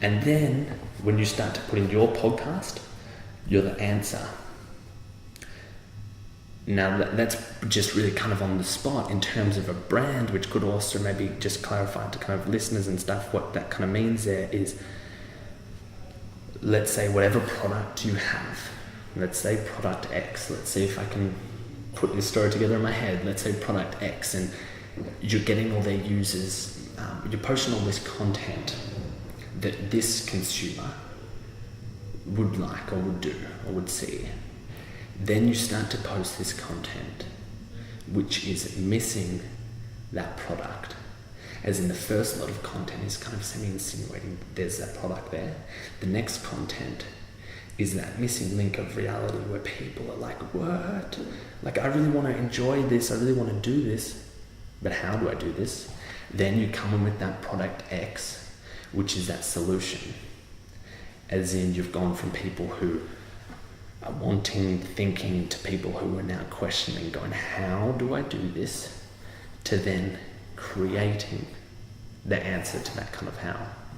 And then when you start to put in your podcast, you're the answer. Now that's just really kind of on the spot in terms of a brand, which could also maybe just clarify to kind of listeners and stuff what that kind of means there is, let's say whatever product you have, let's say product X, let's see if I can put this story together in my head, let's say product X, and you're getting all their users, you're posting all this content that this consumer would like or would do or would see. Then you start to post this content which is missing that product, as in the first lot of content is kind of semi-insinuating there's that product there. The next content is that missing link of reality where people are like, what? Like, I really want to enjoy this, I really want to do this, but how do I do this? Then you come in with that product X, which is that solution. As in, you've gone from people who are wanting thinking to people who are now questioning, going, how do I do this? To then creating the answer to that kind of how.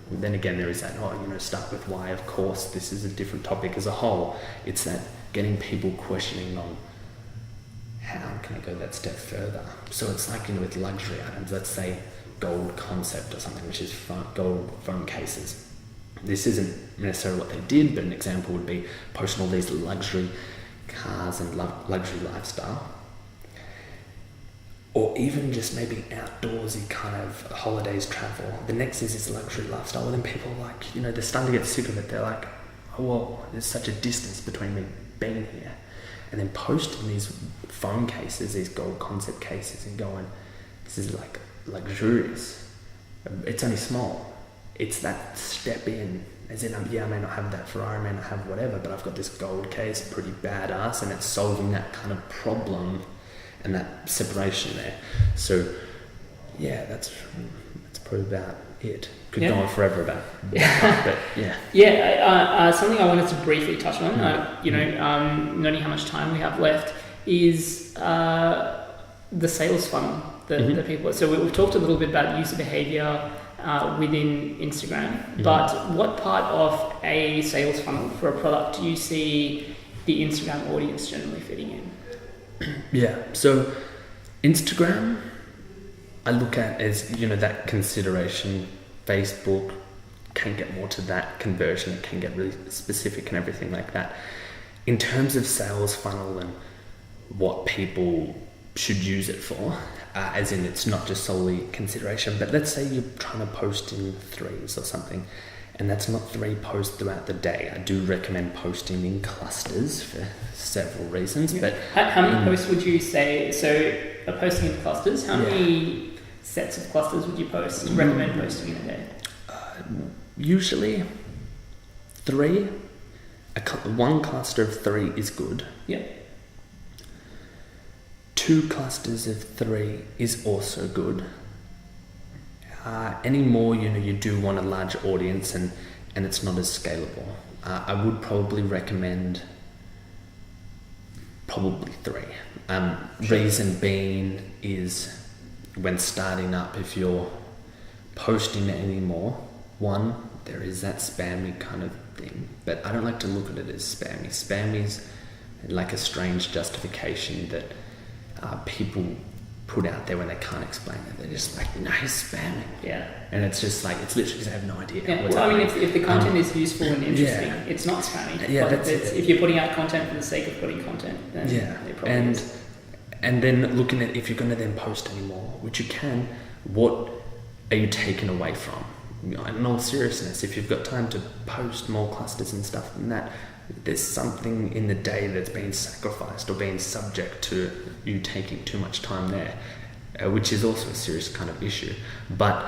And then again, there is that, start with why. Of course, this is a different topic as a whole. It's that getting people questioning on how can I go that step further. So it's like, with luxury items, let's say gold concept or something, which is gold phone cases. This isn't necessarily what they did, but an example would be posting all these luxury cars and luxury lifestyle. Or even just maybe outdoorsy kind of holidays travel. The next is this luxury lifestyle, and then people are like, they're starting to get sick of it. They're like, oh, well, there's such a distance between me being here. And then posting these phone cases, these gold concept cases, and going, this is like luxurious. It's only small. It's that step in, as in, I may not have that Ferrari, I may not have whatever, but I've got this gold case, pretty badass, and it's solving that kind of problem and that separation there. So, yeah, that's probably about it. Could go on forever about that, but yeah. Yeah, something I wanted to briefly touch on, knowing how much time we have left, is the sales funnel that people... So we've talked a little bit about user behavior within Instagram, but what part of a sales funnel for a product do you see the Instagram audience generally fitting in? Yeah, so Instagram I look at as, that consideration. Facebook can get more to that conversion, it can get really specific and everything like that. In terms of sales funnel and what people should use it for, as in it's not just solely consideration, but let's say you're trying to post in threes or something, and that's not 3 posts throughout the day. I do recommend posting in clusters for several reasons. But how many posts would you say? So, posting in clusters. How many sets of clusters would you recommend posting in a day? Usually 3. One cluster of 3 is good. Yeah. 2 clusters of 3 is also good. Any more, you do want a large audience and it's not as scalable. I would probably recommend 3. Reason being is when starting up, if you're posting anymore, 1, there is that spammy kind of thing, but I don't like to look at it as spammy. Spammy is like a strange justification that people put out there when they can't explain it. They're just like, no, he's spamming. Yeah. And it's just like, it's literally because they have no idea. Yeah. Well, I mean, if the content is useful and interesting, it's not spammy. Yeah, but if you're putting out content for the sake of putting content, then it probably is. And then looking at if you're going to then post anymore, which you can, what are you taking away from? In all seriousness, if you've got time to post more clusters and stuff than that, there's something in the day that's been sacrificed or being subject to you taking too much time there, which is also a serious kind of issue. But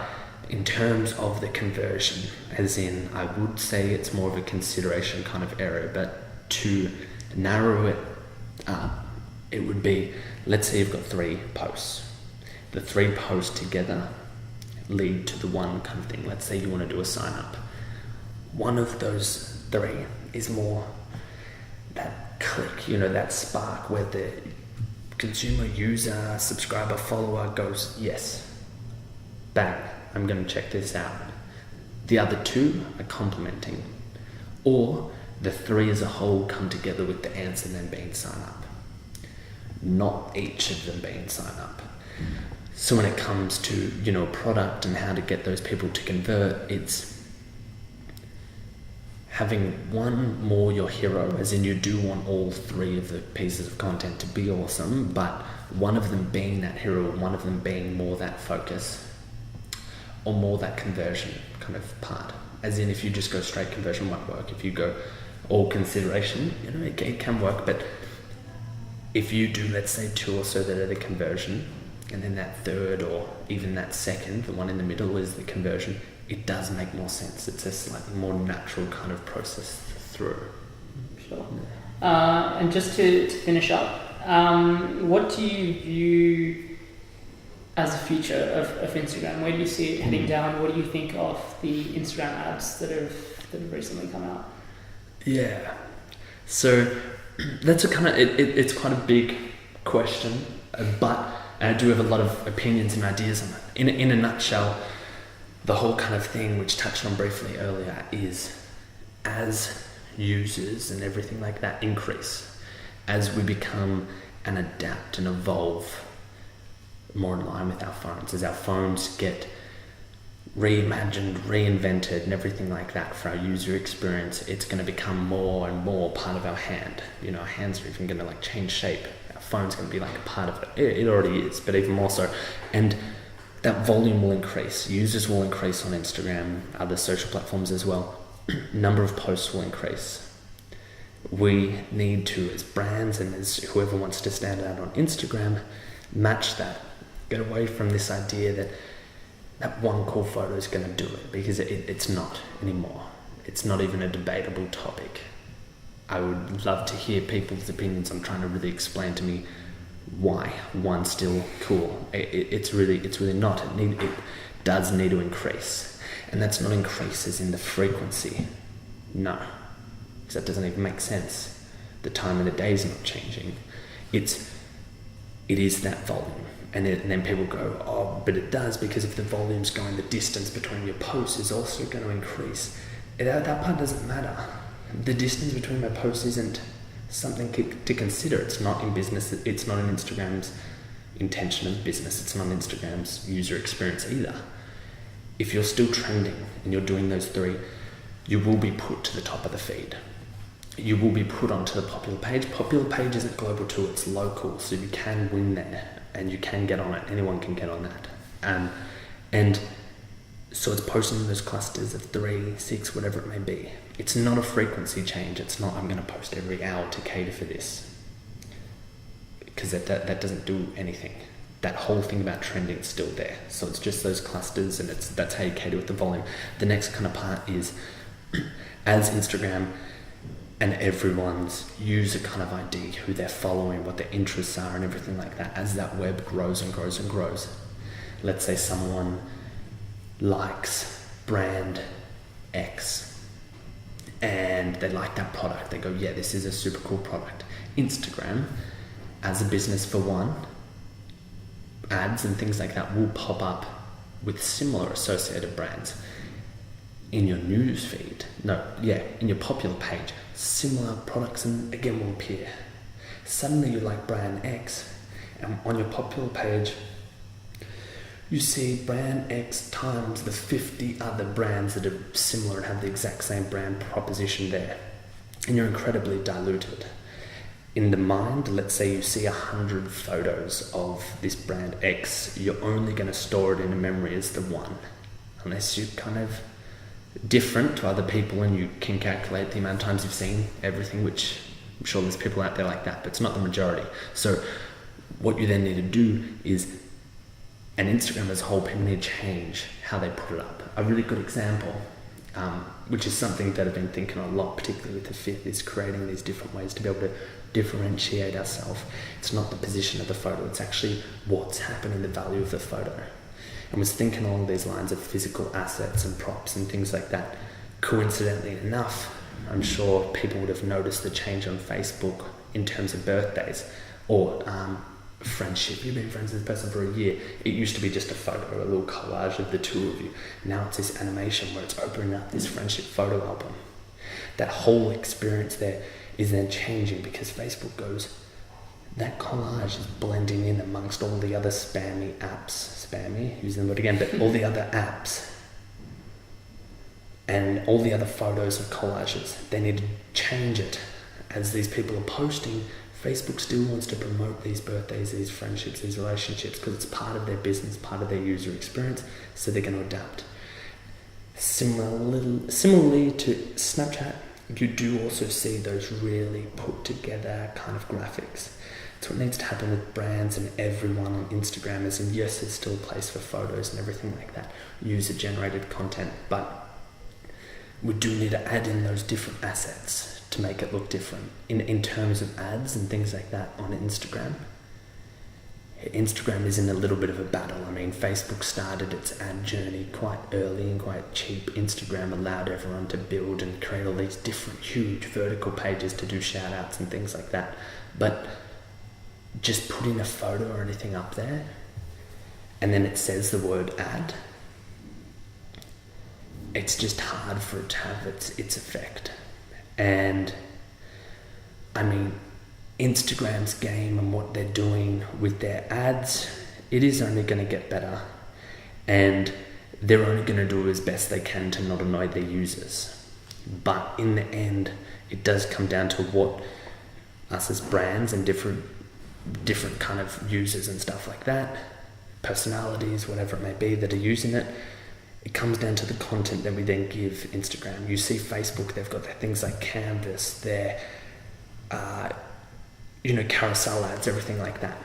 in terms of the conversion, as in, I would say it's more of a consideration kind of area, but to narrow it up, it would be, let's say you've got 3 posts. The 3 posts together lead to the one kind of thing. Let's say you want to do a sign up. One of those 3 is more that click, that spark where the consumer, user, subscriber, follower goes, yes, bang, I'm going to check this out. The other two are complementing. Or the three as a whole come together with the answer then being sign up. Not each of them being sign up. So when it comes to, a product and how to get those people to convert, it's having one more your hero, as in you do want all three of the pieces of content to be awesome, but one of them being that hero, one of them being more that focus, or more that conversion kind of part. As in, if you just go straight, conversion won't work. If you go all consideration, it can work, but if you do, let's say, two or so that are the conversion, and then that third or even that second, the one in the middle is the conversion, it does make more sense. It's a slightly more natural kind of process through. Sure. And just to finish up, what do you view as a future of Instagram? Where do you see it heading down? What do you think of the Instagram ads that have recently come out? Yeah. So that's it's quite a big question, but I do have a lot of opinions and ideas on it. In a nutshell, the whole kind of thing, which touched on briefly earlier, is as users and everything like that increase, as we become and adapt and evolve more in line with our phones, as our phones get reimagined, reinvented and everything like that for our user experience, it's going to become more and more part of our hand. Our hands are even going to change shape. Our phone's going to be like a part of it. It already is, but even more so. And that volume will increase. Users will increase on Instagram, other social platforms as well. Number of posts will increase. We need to, as brands and as whoever wants to stand out on Instagram, match that. Get away from this idea that one cool photo is going to do it, because it's not anymore. It's not even a debatable topic. I would love to hear people's opinions on trying to really explain to me why one's still cool. It's really not. It does need to increase, and that's not increases in the frequency. No, because that doesn't even make sense. The time of the day is not changing. It is that volume, and then people go, oh, but it does, because if the volume's going, the distance between your posts is also going to increase. That part doesn't matter. The distance between my posts isn't something to consider. It's not in business. It's not in Instagram's intention of business. It's not Instagram's user experience either. If you're still trending and you're doing those three, you will be put to the top of the feed. You will be put onto the popular page. Popular page isn't global too, it's local, so you can win there and you can get on it. Anyone can get on that. And so it's posting in those clusters of 3, 6, whatever it may be. It's not a frequency change. It's not, I'm going to post every hour to cater for this. Because that doesn't do anything. That whole thing about trending is still there. So it's just those clusters, and that's how you cater with the volume. The next kind of part is, as Instagram and everyone's user kind of ID, who they're following, what their interests are and everything like that, as that web grows and grows and grows. Let's say someone likes brand X and they like that product. They go, yeah, this is a super cool product. Instagram, as a business for one, ads and things like that will pop up with similar associated brands in your news feed. In your popular page, similar products and again will appear. Suddenly you like brand X, and on your popular page you see brand X times the 50 other brands that are similar and have the exact same brand proposition there, and you're incredibly diluted. In the mind, let's say you see 100 photos of this brand X, you're only going to store it in a memory as the one, unless you're kind of different to other people and you can calculate the amount of times you've seen everything, which I'm sure there's people out there like that, but it's not the majority. So what you then need to do is, and Instagram as a whole, people need to change how they put it up. A really good example, which is something that I've been thinking a lot, particularly with the fifth, is creating these different ways to be able to differentiate ourselves. It's not the position of the photo, it's actually what's happening, the value of the photo. And was thinking along these lines of physical assets and props and things like that. Coincidentally enough, I'm sure people would have noticed the change on Facebook in terms of birthdays, or friendship. You've been friends with this person for a year. It used to be just a photo, a little collage of the two of you. Now it's this animation where it's opening up this friendship photo album. That whole experience there is then changing because Facebook goes, that collage is blending in amongst all the other spammy apps. Spammy, using the word again, but all the other apps. And all the other photos of collages. They need to change it. As these people are posting, Facebook still wants to promote these birthdays, these friendships, these relationships, because it's part of their business, part of their user experience, so they're going to adapt. Similarly to Snapchat, you do also see those really put together kind of graphics. That's what needs to happen with brands and everyone on Instagram, as in, yes, there's still a place for photos and everything like that, user-generated content, but we do need to add in those different assets to make it look different in terms of ads and things like that on Instagram. Instagram is in a little bit of a battle. I mean, Facebook started its ad journey quite early and quite cheap. Instagram allowed everyone to build and create all these different huge vertical pages to do shout outs and things like that. But just putting a photo or anything up there and then it says the word ad, it's just hard for it to have its effect. And I mean, Instagram's game and what they're doing with their ads, it is only going to get better, and they're only going to do as best they can to not annoy their users. But in the end, it does come down to what us as brands and different kind of users and stuff like that, personalities, whatever it may be, that are using it. It comes down to the content that we then give Instagram. You see Facebook, they've got their things like Canvas, their carousel ads, everything like that.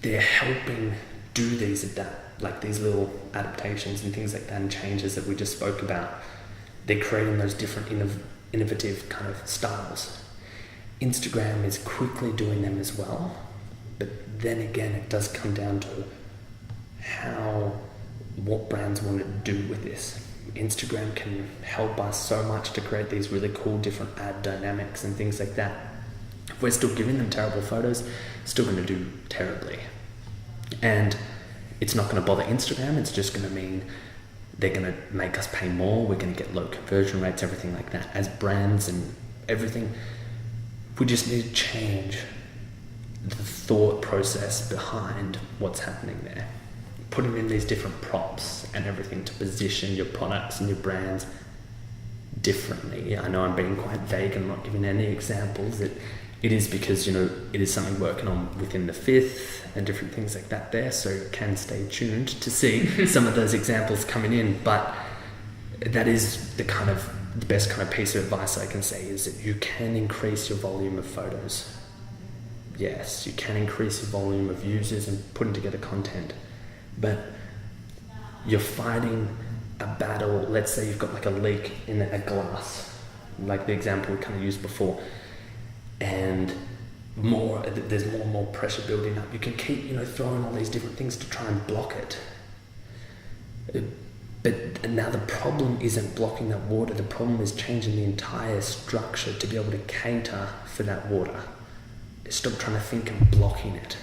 They're helping do these these little adaptations and things like that and changes that we just spoke about. They're creating those different innovative kind of styles. Instagram is quickly doing them as well, but then again, it does come down to what brands want to do with this. Instagram can help us so much to create these really cool different ad dynamics and things like that. If we're still giving them terrible photos, it's still going to do terribly. And it's not going to bother Instagram, it's just going to mean they're going to make us pay more, we're going to get low conversion rates, everything like that. As brands and everything, we just need to change the thought process behind what's happening there. Putting in these different props and everything to position your products and your brands differently. I know I'm being quite vague and not giving any examples. It is because, it is something working on within the fifth and different things like that there, so you can stay tuned to see some of those examples coming in. But that is the best kind of piece of advice I can say, is that you can increase your volume of photos. Yes, you can increase your volume of users and putting together content. But you're fighting a battle. Let's say you've got like a leak in a glass, like the example we kind of used before, and there's more and more pressure building up. You can keep throwing all these different things to try and block it, but now the problem isn't blocking that water. The problem is changing the entire structure to be able to cater for that water. Stop trying to think of blocking it.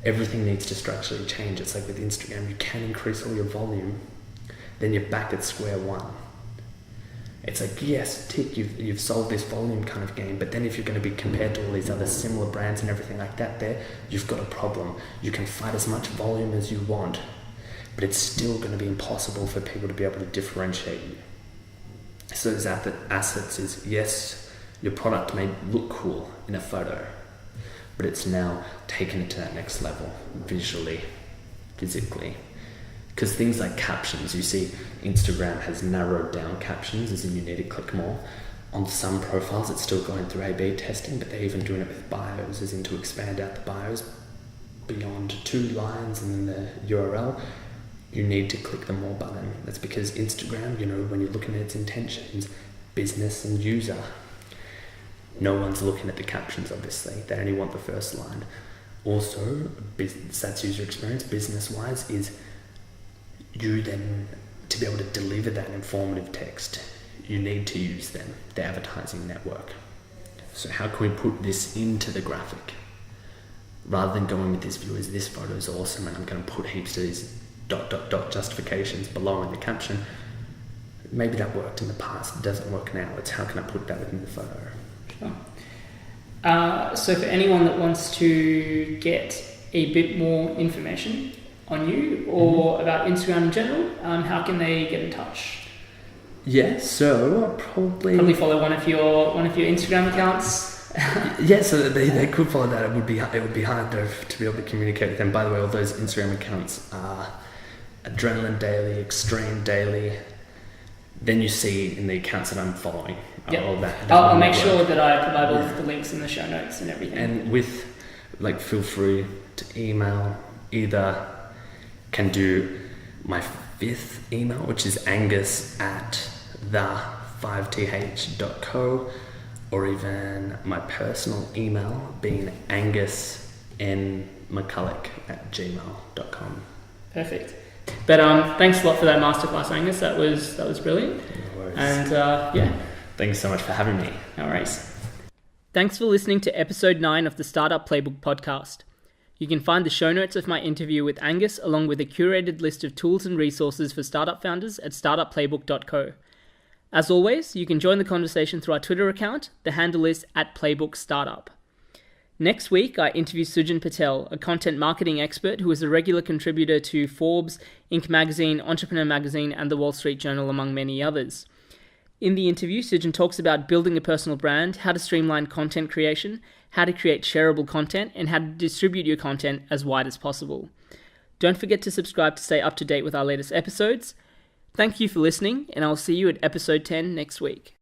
Everything needs to structurally change. It's like with Instagram, you can increase all your volume, then you're back at square one. It's like, yes, tick, you've solved this volume kind of game, but then if you're going to be compared to all these other similar brands and everything like that there, you've got a problem. You can fight as much volume as you want, but it's still going to be impossible for people to be able to differentiate you. So those assets is, yes, your product may look cool in a photo, but it's now taken it to that next level, visually, physically. Because things like captions, you see Instagram has narrowed down captions, as in you need to click more. On some profiles, it's still going through A/B testing, but they're even doing it with bios, as in to expand out the bios beyond 2 lines and then the URL. You need to click the more button. That's because Instagram, when you're looking at its intentions, business and user, no one's looking at the captions, obviously. They only want the first line. Also, that's user experience, business-wise, is you then, to be able to deliver that informative text, you need to use them, the advertising network. So how can we put this into the graphic? rather than going with this view as this photo is awesome and I'm going to put heaps of these ... justifications below in the caption. Maybe that worked in the past, it doesn't work now. It's how can I put that within the photo. Sure. So for anyone that wants to get a bit more information on you or about Instagram in general, how can they get in touch? Yeah, so I'll probably follow one of your Instagram accounts. Yeah, so they could follow that. It would be hard to be able to communicate with them. By the way, all those Instagram accounts are Adrenaline Daily, Extreme Daily. Then you see in the accounts that I'm following all that. I'll make sure that I provide all of the links in the show notes and everything. And feel free to email. Either can do my 5th email, which is angus@the5th.co, or even my personal email being angusmcculloch@gmail.com. Perfect. But thanks a lot for that masterclass, Angus. That was brilliant. No worries. And thanks so much for having me. No worries. Thanks for listening to episode 9 of the Startup Playbook podcast. You can find the show notes of my interview with Angus along with a curated list of tools and resources for startup founders at startupplaybook.co. As always, you can join the conversation through our Twitter account. The handle is @PlaybookStartup. Next week, I interview Sujan Patel, a content marketing expert who is a regular contributor to Forbes, Inc. magazine, Entrepreneur magazine, and the Wall Street Journal, among many others. In the interview, Sujan talks about building a personal brand, how to streamline content creation, how to create shareable content, and how to distribute your content as wide as possible. Don't forget to subscribe to stay up to date with our latest episodes. Thank you for listening, and I'll see you at episode 10 next week.